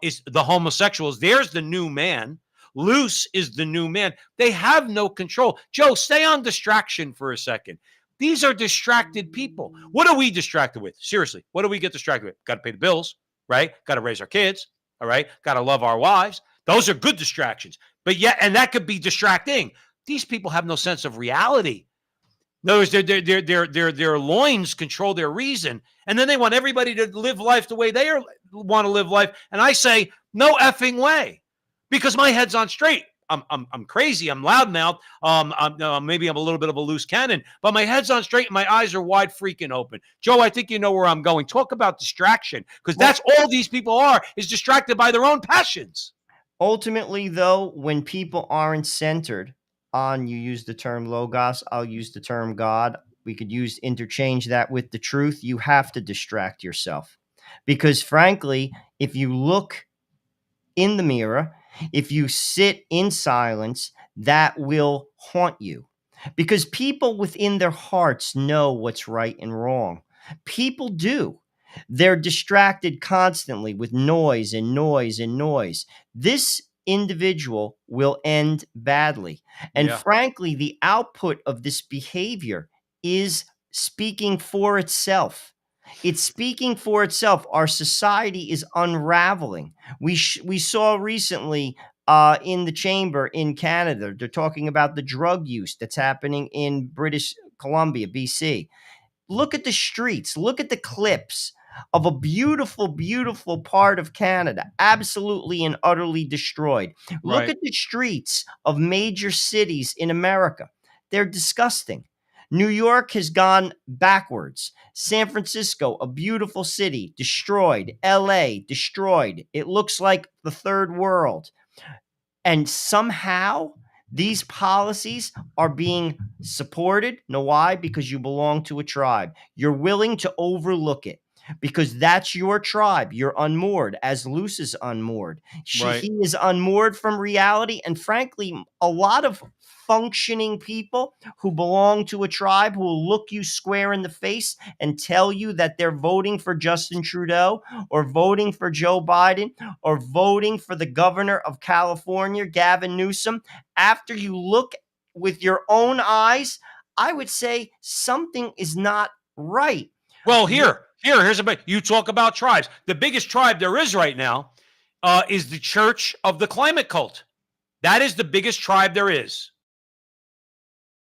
is the homosexuals. There's the new man. Luce is the new man. They have no control. Joe, stay on distraction for a second. These are distracted people. What are we distracted with? Seriously, what do we get distracted with? Got to pay the bills, right? Got to raise our kids, all right? Got to love our wives. Those are good distractions. But and that could be distracting. These people have no sense of reality. In other words, their loins control their reason, and then they want everybody to live life the way they want to live life. And I say, no effing way, because my head's on straight. I'm crazy. I'm loudmouthed. Maybe I'm a little bit of a loose cannon, but my head's on straight and my eyes are wide freaking open. Joe, I think you know where I'm going. Talk about distraction, because that's all these people are, is distracted by their own passions. Ultimately, though, when people aren't centered on, you use the term logos, I'll use the term God. We could interchange that with the truth. You have to distract yourself, because frankly, if you look in the mirror, if you sit in silence, that will haunt you, because people within their hearts know what's right and wrong. People do. They're distracted constantly with noise and noise and noise. This individual will end badly. And Yeah. frankly, the output of this behavior is speaking for itself. It's speaking for itself. Our society is unraveling. We saw recently in the chamber in Canada, they're talking about the drug use that's happening in British Columbia, BC. Look at the streets. Look at the clips of a beautiful, beautiful part of Canada, absolutely and utterly destroyed. Look Right. at the streets of major cities in America. They're disgusting. New York has gone backwards. San Francisco, a beautiful city, destroyed. LA, destroyed. It looks like the third world. And somehow these policies are being supported. Know why? Because you belong to a tribe. You're willing to overlook it because that's your tribe. You're unmoored, as Luce is unmoored. Right. He is unmoored from reality. And frankly, a lot of functioning people who belong to a tribe who will look you square in the face and tell you that they're voting for Justin Trudeau or voting for Joe Biden or voting for the governor of California, Gavin Newsom, after you look with your own eyes, I would say something is not right. Well, here's you talk about tribes. The biggest tribe there is right now is the Church of the Climate Cult. That is the biggest tribe there is.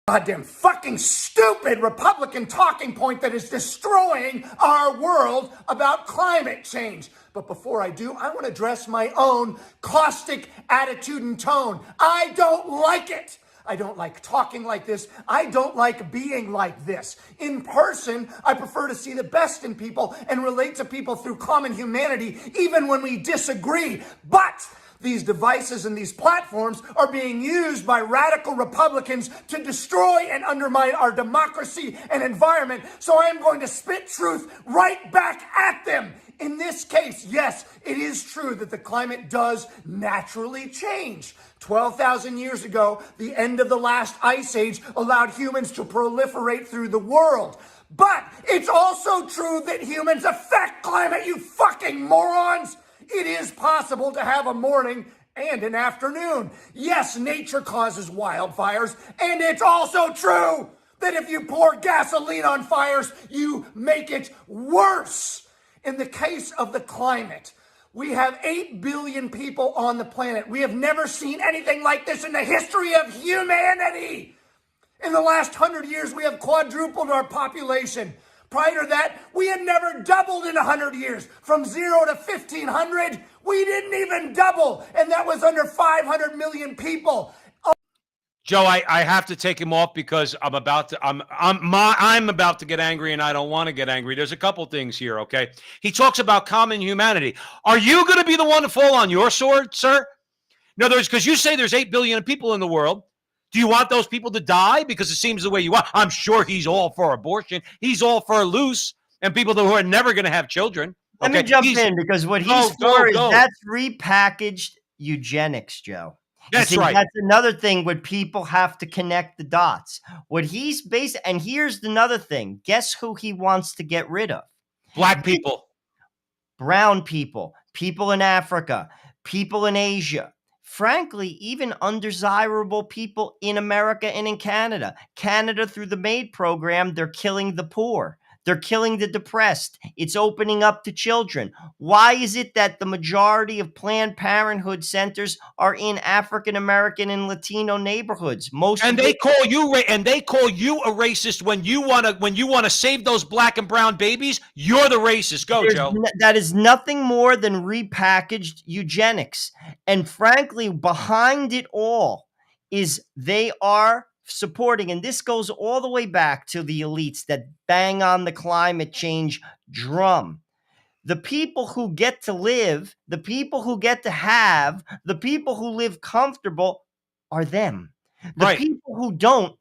Goddamn fucking stupid Republican talking point that is destroying our world about climate change. But before I do, I want to address my own caustic attitude and tone. I don't like it. I don't like talking like this. I don't like being like this. In person, I prefer to see the best in people and relate to people through common humanity, even when we disagree. But these devices and these platforms are being used by radical Republicans to destroy and undermine our democracy and environment. So I am going to spit truth right back at them. In this case, yes, it is true that the climate does naturally change. 12,000 years ago, the end of the last ice age allowed humans to proliferate through the world. But it's also true that humans affect climate, you fucking morons! It is possible to have a morning and an afternoon. Yes, nature causes wildfires, and it's also true that if you pour gasoline on fires, you make it worse. In the case of the climate, we have 8 billion people on the planet. We have never seen anything like this in the history of humanity. In the last 100 years, we have quadrupled our population. Prior to that, we had never doubled in 100 years. From 0 to 1,500, we didn't even double. And that was under 500 million people. Joe, I have to take him off because I'm about to get angry, and I don't want to get angry. There's a couple things here, okay? He talks about common humanity. Are you going to be the one to fall on your sword, sir? In other words, because you say there's 8 billion people in the world. Do you want those people to die? Because it seems the way you want. I'm sure he's all for abortion. He's all for loose and people who are never going to have children. Let me jump in because what he's for is that's repackaged eugenics, Joe. That's right. That's another thing where people have to connect the dots. What he's and here's another thing. Guess who he wants to get rid of? Black people. Brown people, people in Africa, people in Asia. Frankly, even undesirable people in America and in Canada. Canada, through the MAID program, they're killing the poor. They're killing the depressed. It's opening up to children. Why is it that the majority of Planned Parenthood centers are in African American and Latino neighborhoods? And they call you a racist when you want to save those black and brown babies. You're the racist. Go, Joe. That is nothing more than repackaged eugenics. And frankly, behind it all is they are supporting, and this goes all the way back to the elites that bang on the climate change drum. The people who get to live, the people who get to have, the people who live comfortable are them. The people who don't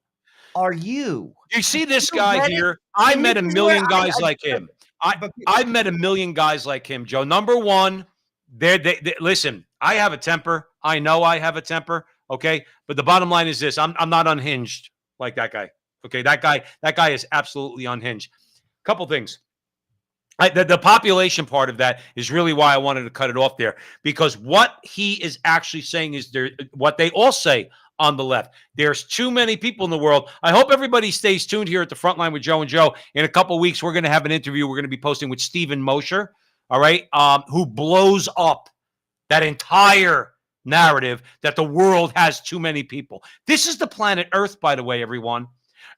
are you. You see this guy here? I met a million guys like him. I've met a million guys like him, Joe. Number one, they listen, I have a temper. I know I have a temper. Okay. But the bottom line is this. I'm not unhinged like that guy. Okay. That guy is absolutely unhinged. Couple things. The population part of that is really why I wanted to cut it off there, because what he is actually saying is what they all say on the left. There's too many people in the world. I hope everybody stays tuned here at the front line with Joe and Joe. In a couple of weeks, we're going to have an interview we're going to be posting with Stephen Mosher, all right, who blows up that entire narrative that the world has too many people. This is the planet Earth, by the way, everyone.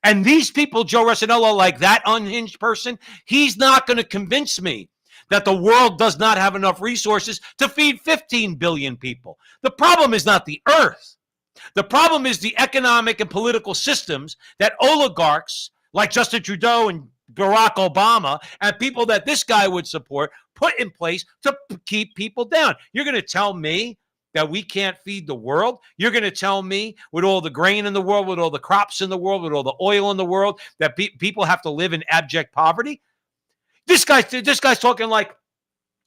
And these people, Joe Resinello, like that unhinged person, he's not going to convince me that the world does not have enough resources to feed 15 billion people. The problem is not the Earth. The problem is the economic and political systems that oligarchs like Justin Trudeau and Barack Obama and people that this guy would support put in place to keep people down. You're going to tell me that we can't feed the world? You're going to tell me with all the grain in the world, with all the crops in the world, with all the oil in the world, that people have to live in abject poverty? This guy's talking like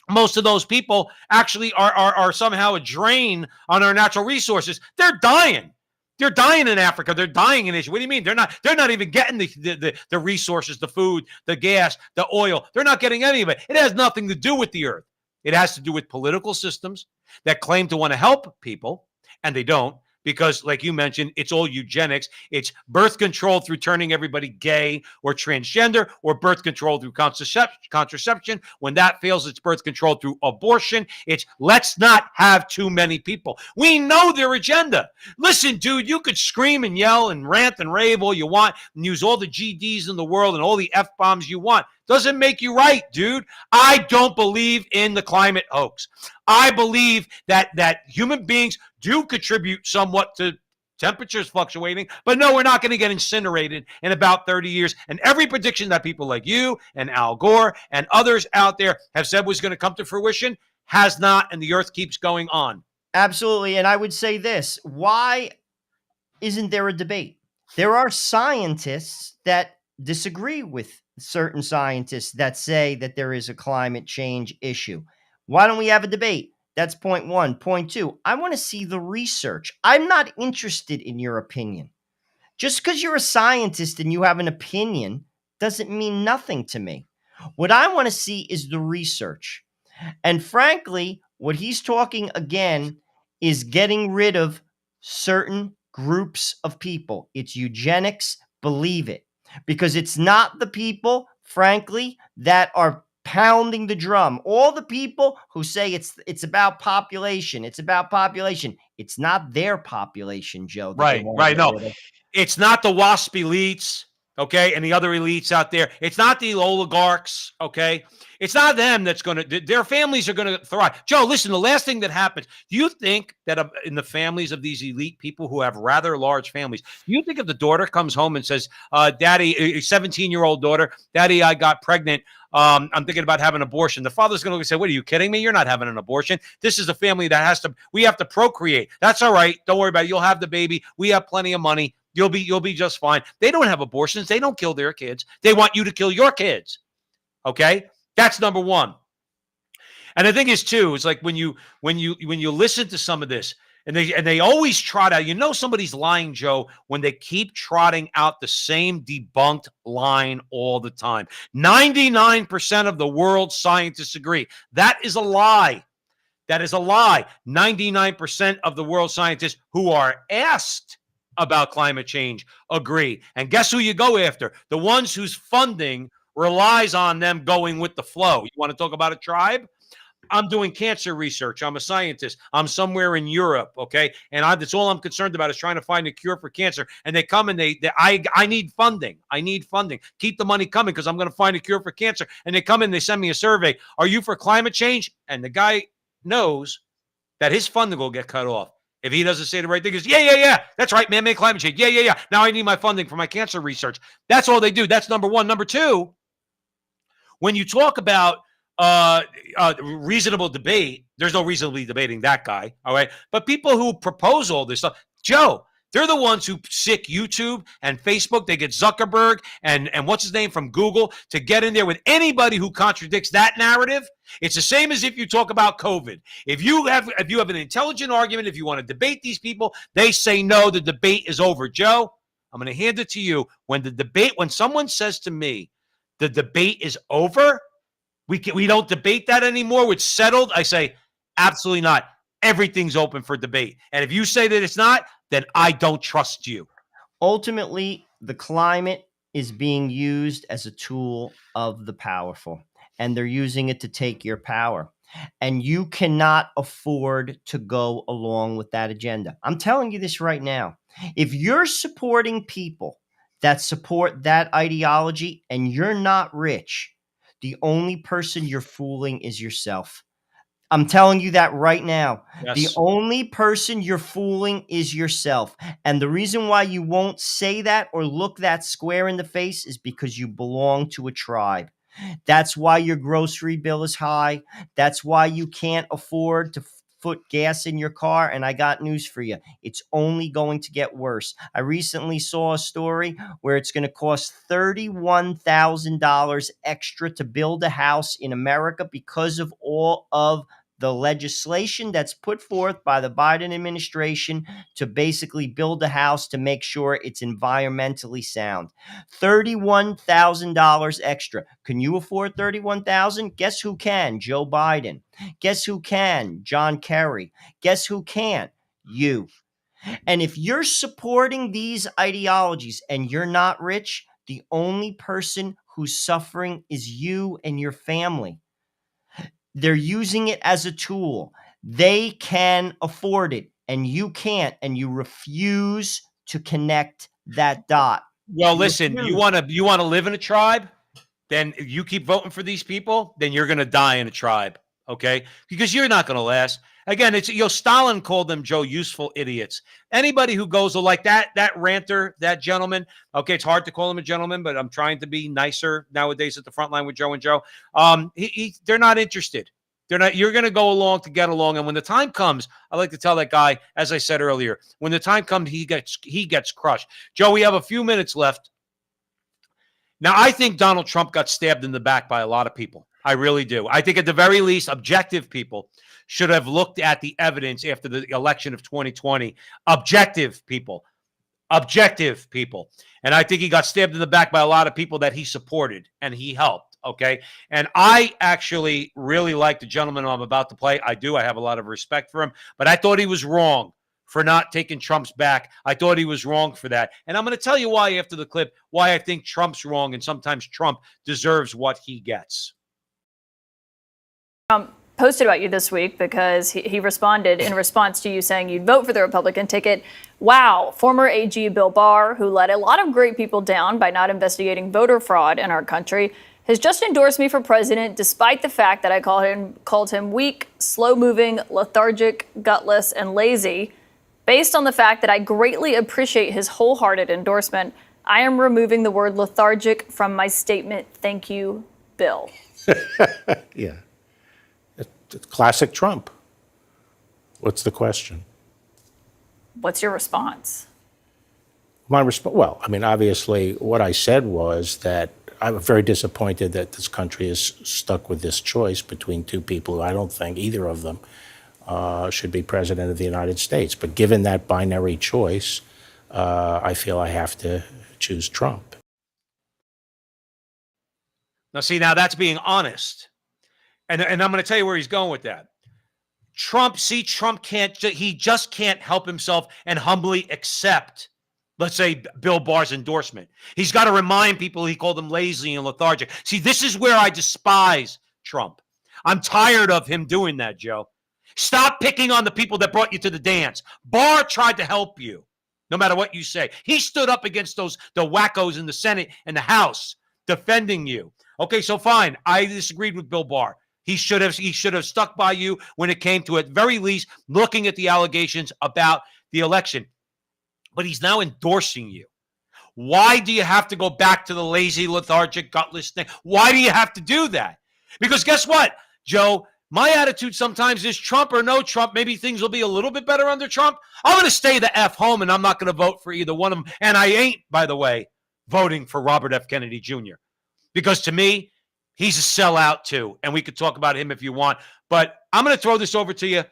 most of those people actually are somehow a drain on our natural resources. They're dying. They're dying in Africa. They're dying in Asia. What do you mean? They're not even getting the resources, the food, the gas, the oil. They're not getting any of it. It has nothing to do with the earth. It has to do with political systems that claim to want to help people, and they don't, because, like you mentioned, it's all eugenics. It's birth control through turning everybody gay or transgender, or birth control through contraception. When that fails, it's birth control through abortion. It's let's not have too many people. We know their agenda. Listen, dude, you could scream and yell and rant and rave all you want and use all the GDs in the world and all the F-bombs you want. Doesn't make you right, dude. I don't believe in the climate hoax. I believe that human beings do contribute somewhat to temperatures fluctuating, but no, we're not going to get incinerated in about 30 years. And every prediction that people like you and Al Gore and others out there have said was going to come to fruition has not, and the earth keeps going on. Absolutely. And I would say this, why isn't there a debate? There are scientists that disagree with certain scientists that say that there is a climate change issue. Why don't we have a debate? That's point one. Point two, I want to see the research. I'm not interested in your opinion. Just because you're a scientist and you have an opinion doesn't mean nothing to me. What I want to see is the research. And frankly, what he's talking again is getting rid of certain groups of people. It's eugenics, believe it. Because it's not the people, frankly, that are pounding the drum. All the people who say it's about population. It's about population. It's not their population, Joe. Right. No, it's not the WASP elites, okay, and the other elites out there. It's not the oligarchs, okay? It's not them that's going to, their families are going to thrive. Joe, listen, the last thing that happens, do you think that in the families of these elite people who have rather large families, do you think if the daughter comes home and says, Daddy, a 17-year-old daughter, Daddy, I got pregnant, I'm thinking about having an abortion, the father's going to say, what, are you kidding me? You're not having an abortion. This is a family that we have to procreate. That's all right. Don't worry about it. You'll have the baby. We have plenty of money. You'll be just fine. They don't have abortions. They don't kill their kids. They want you to kill your kids. Okay? That's number one. And the thing is too, it's like when you listen to some of this, and they always trot out, somebody's lying, Joe, when they keep trotting out the same debunked line all the time. 99% of the world's scientists agree. That is a lie. That is a lie. 99% of the world's scientists who are asked about climate change agree. And guess who you go after? The ones whose funding relies on them going with the flow. You want to talk about a tribe? I'm doing cancer research. I'm a scientist. I'm somewhere in Europe, okay? And that's all I'm concerned about is trying to find a cure for cancer. And they come and I need funding. I need funding. Keep the money coming because I'm going to find a cure for cancer. And they come in, they send me a survey. Are you for climate change? And the guy knows that his funding will get cut off. If he doesn't say the right thing, is yeah. That's right, man-made climate change. Yeah. Now I need my funding for my cancer research. That's all they do. That's number one. Number two, when you talk about reasonable debate, there's no reasonably debating that guy, all right? But people who propose all this stuff, Joe, they're the ones who sick YouTube and Facebook. They get Zuckerberg and what's his name from Google to get in there with anybody who contradicts that narrative. It's the same as if you talk about COVID. If you have an intelligent argument, if you want to debate these people, they say no, the debate is over. Joe, I'm going to hand it to you. When someone says to me, the debate is over, we don't debate that anymore, it's settled, I say, absolutely not. Everything's open for debate. And if you say that it's not, then I don't trust you. Ultimately, the climate is being used as a tool of the powerful, and they're using it to take your power. And you cannot afford to go along with that agenda. I'm telling you this right now. If you're supporting people that support that ideology and you're not rich, the only person you're fooling is yourself. I'm telling you that right now. Yes. The only person you're fooling is yourself. And the reason why you won't say that or look that square in the face is because you belong to a tribe. That's why your grocery bill is high. That's why you can't afford to put gas in your car. And I got news for you. It's only going to get worse. I recently saw a story where it's going to cost $31,000 extra to build a house in America because of all of the legislation that's put forth by the Biden administration to basically build a house to make sure it's environmentally sound. $31,000 extra. Can you afford $31,000? Guess who can? Joe Biden. Guess who can? John Kerry. Guess who can't? You. And if you're supporting these ideologies and you're not rich, the only person who's suffering is you and your family. They're using it as a tool. They can afford it, and you can't, and you refuse to connect that dot. Well, listen, you want to live in a tribe, then you keep voting for these people, then you're going to die in a tribe, okay? Because you're not going to last. Again, Stalin called them, Joe, useful idiots. Anybody who goes like that ranter, that gentleman, okay, it's hard to call him a gentleman, but I'm trying to be nicer nowadays at the front line with Joe and Joe. They're not interested. They're not. You're going to go along to get along, and when the time comes, I like to tell that guy, as I said earlier, when the time comes, he gets crushed. Joe, we have a few minutes left. Now, I think Donald Trump got stabbed in the back by a lot of people. I really do. I think at the very least, objective people should have looked at the evidence after the election of 2020. Objective people. And I think he got stabbed in the back by a lot of people that he supported and he helped, okay? And I actually really like the gentleman I'm about to play. I do. I have a lot of respect for him. But I thought he was wrong for not taking Trump's back. I thought he was wrong for that. And I'm going to tell you why after the clip, why I think Trump's wrong and sometimes Trump deserves what he gets. Posted about you this week because he responded in response to you saying you'd vote for the Republican ticket. Wow, former AG Bill Barr, who let a lot of great people down by not investigating voter fraud in our country, has just endorsed me for president despite the fact that I called him weak, slow-moving, lethargic, gutless, and lazy. Based on the fact that I greatly appreciate his wholehearted endorsement, I am removing the word lethargic from my statement. Thank you, Bill. Yeah. It's classic Trump. What's the question? What's your response? Well, I mean, obviously, what I said was that I'm very disappointed that this country is stuck with this choice between two people who I don't think either of them should be president of the United States. But given that binary choice, I feel I have to choose Trump. Now that's being honest. And I'm going to tell you where he's going with that. Trump just can't help himself and humbly accept let's say, Bill Barr's endorsement. He's got to remind people he called them lazy and lethargic. See, this is where I despise Trump. I'm tired of him doing that, Joe. Stop picking on the people that brought you to the dance. Barr tried to help you, no matter what you say. He stood up against the wackos in the Senate and the House defending you. Okay, so fine. I disagreed with Bill Barr. He should have stuck by you when it came to, at very least, looking at the allegations about the election. But he's now endorsing you. Why do you have to go back to the lazy, lethargic, gutless thing? Why do you have to do that? Because guess what, Joe? My attitude sometimes is Trump or no Trump. Maybe things will be a little bit better under Trump. I'm going to stay the F home, and I'm not going to vote for either one of them. And I ain't, by the way, voting for Robert F. Kennedy Jr. Because to me, he's a sellout too. And we could talk about him if you want. But I'm going to throw this over to you.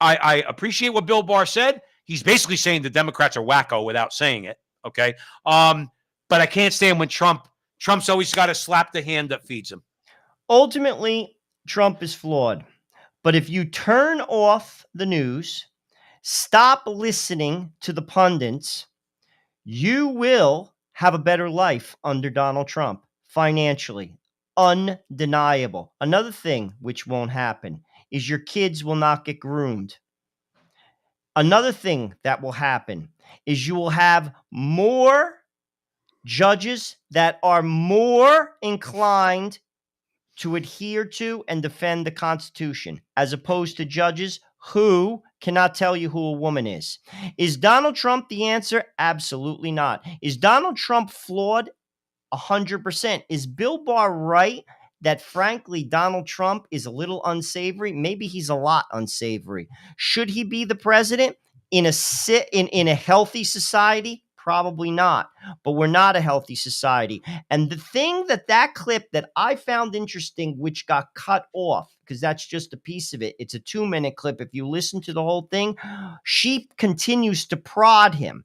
I appreciate what Bill Barr said. He's basically saying the Democrats are wacko without saying it. Okay. But I can't stand when Trump's always got to slap the hand that feeds him. Ultimately, Trump is flawed. But if you turn off the news, stop listening to the pundits, you will have a better life under Donald Trump financially. Undeniable. Another thing which won't happen is your kids will not get groomed. Another thing that will happen is you will have more judges that are more inclined to adhere to and defend the Constitution, as opposed to judges who cannot tell you who a woman is. Is Donald Trump the answer? Absolutely not. Is Donald Trump flawed? 100%. Is Bill Barr right that, frankly, Donald Trump is a little unsavory? Maybe he's a lot unsavory. Should he be the president in a healthy society? Probably not, but we're not a healthy society. And the thing that clip that I found interesting, which got cut off, because that's just a piece of it, it's a 2-minute clip. If you listen to the whole thing, she continues to prod him.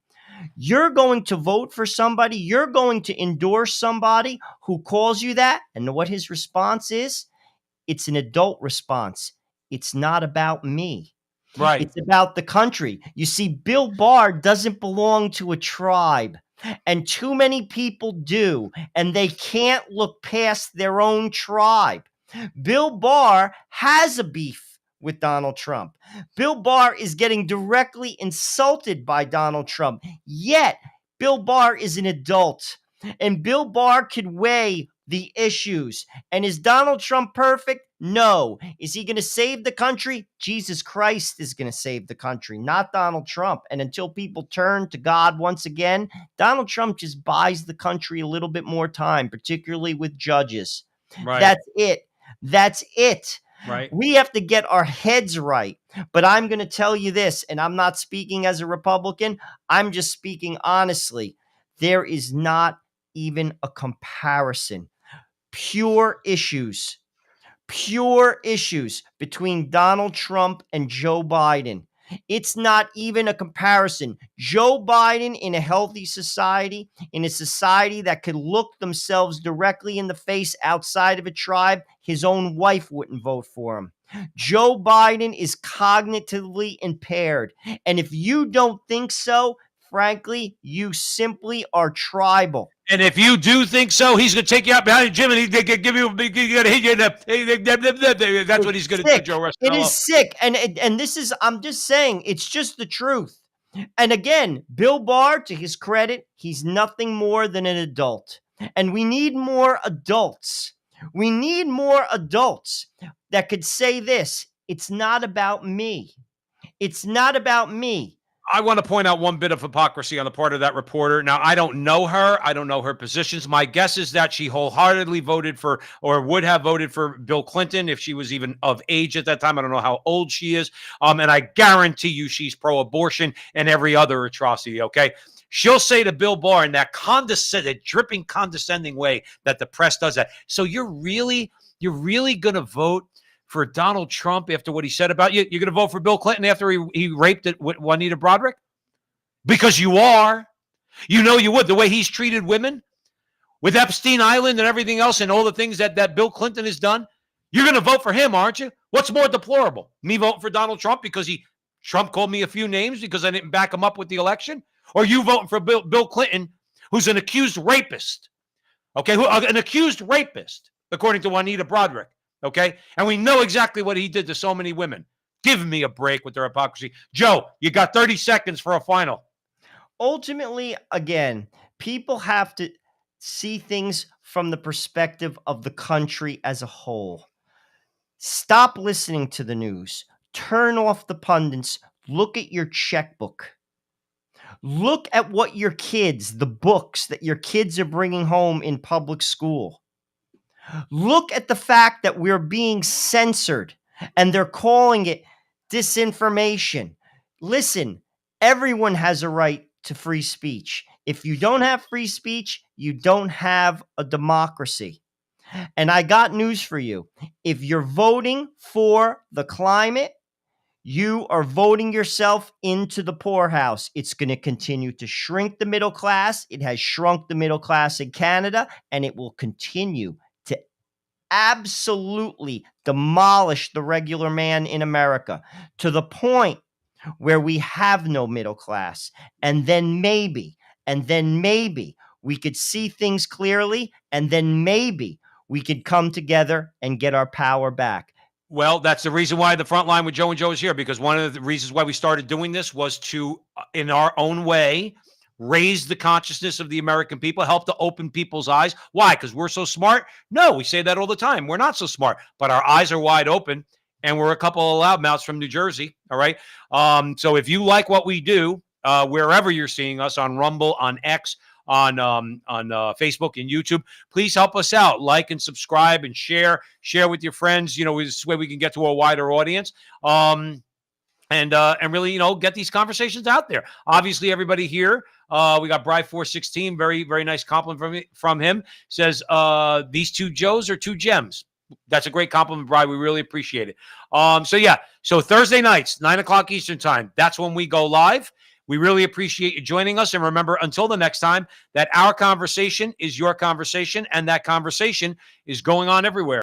You're going to vote for somebody, you're going to endorse somebody who calls you that. And what his response is, it's an adult response. It's not about me. Right. It's about the country. You see, Bill Barr doesn't belong to a tribe, and too many people do, and they can't look past their own tribe. Bill Barr has a beef with Donald Trump. Bill Barr is getting directly insulted by Donald Trump, yet Bill Barr is an adult, and Bill Barr could weigh the issues. And is Donald Trump perfect? No. Is he going to save the country? Jesus Christ is going to save the country, not Donald Trump. And until people turn to God once again, Donald Trump just buys the country a little bit more time, particularly with judges. Right. That's it. That's it. Right. We have to get our heads right. But I'm going to tell you this, and I'm not speaking as a Republican. I'm just speaking honestly. There is not even a comparison. Pure issues between Donald Trump and Joe Biden. It's not even a comparison. Joe Biden, in a healthy society, in a society that could look themselves directly in the face outside of a tribe, his own wife wouldn't vote for him. Joe Biden is cognitively impaired. And if you don't think so, frankly, you simply are tribal. And if you do think so, he's going to take you out behind the gym and he's going to give you, that's what he's going to do, Joe Russell. It is sick. And this is, I'm just saying, it's just the truth. And again, Bill Barr, to his credit, he's nothing more than an adult. And we need more adults. We need more adults that could say this. It's not about me. It's not about me. I want to point out one bit of hypocrisy on the part of that reporter. Now, I don't know her. I don't know her positions. My guess is that she wholeheartedly voted for, or would have voted for, Bill Clinton if she was even of age at that time. I don't know how old she is. And I guarantee you she's pro-abortion and every other atrocity, okay? She'll say to Bill Barr in that dripping condescending way that the press does that. So you're really going to vote for Donald Trump after what he said about you? You're going to vote for Bill Clinton after he raped Juanita Broderick? Because you are. You know you would. The way he's treated women with Epstein Island and everything else and all the things that Bill Clinton has done, you're going to vote for him, aren't you? What's more deplorable? Me voting for Donald Trump because Trump called me a few names because I didn't back him up with the election? Or you voting for Bill Clinton, who's an accused rapist, okay? An accused rapist, according to Juanita Broderick, okay? And we know exactly what he did to so many women. Give me a break with their hypocrisy. Joe, you got 30 seconds for a final. Ultimately, again, people have to see things from the perspective of the country as a whole. Stop listening to the news. Turn off the pundits. Look at your checkbook. Look at what your kids, the books that your kids are bringing home in public school. Look at the fact that we're being censored and they're calling it disinformation. Listen, everyone has a right to free speech. If you don't have free speech, you don't have a democracy. And I got news for you. If you're voting for the climate, you are voting yourself into the poorhouse. It's going to continue to shrink the middle class. It has shrunk the middle class in Canada, and it will continue to absolutely demolish the regular man in America to the point where we have no middle class. And then maybe we could see things clearly, and then maybe we could come together and get our power back. Well, that's the reason why the front line with Joe and Joe is here, because one of the reasons why we started doing this was to, in our own way, raise the consciousness of the American people, help to open people's eyes. Why? Because we're so smart? No, we say that all the time. We're not so smart, but our eyes are wide open, and we're a couple of loudmouths from New Jersey, all right? So if you like what we do, wherever you're seeing us, on Rumble, on X, on Facebook and YouTube, please help us out. Like and subscribe and share with your friends. This way we can get to a wider audience. And really, get these conversations out there. Obviously, everybody here, we got Bry416, very, very nice compliment from him. Says, these two Joes are two gems. That's a great compliment, Bry. We really appreciate it. So Thursday nights, 9:00 Eastern time, that's when we go live. We really appreciate you joining us. And remember, until the next time, that our conversation is your conversation, and that conversation is going on everywhere.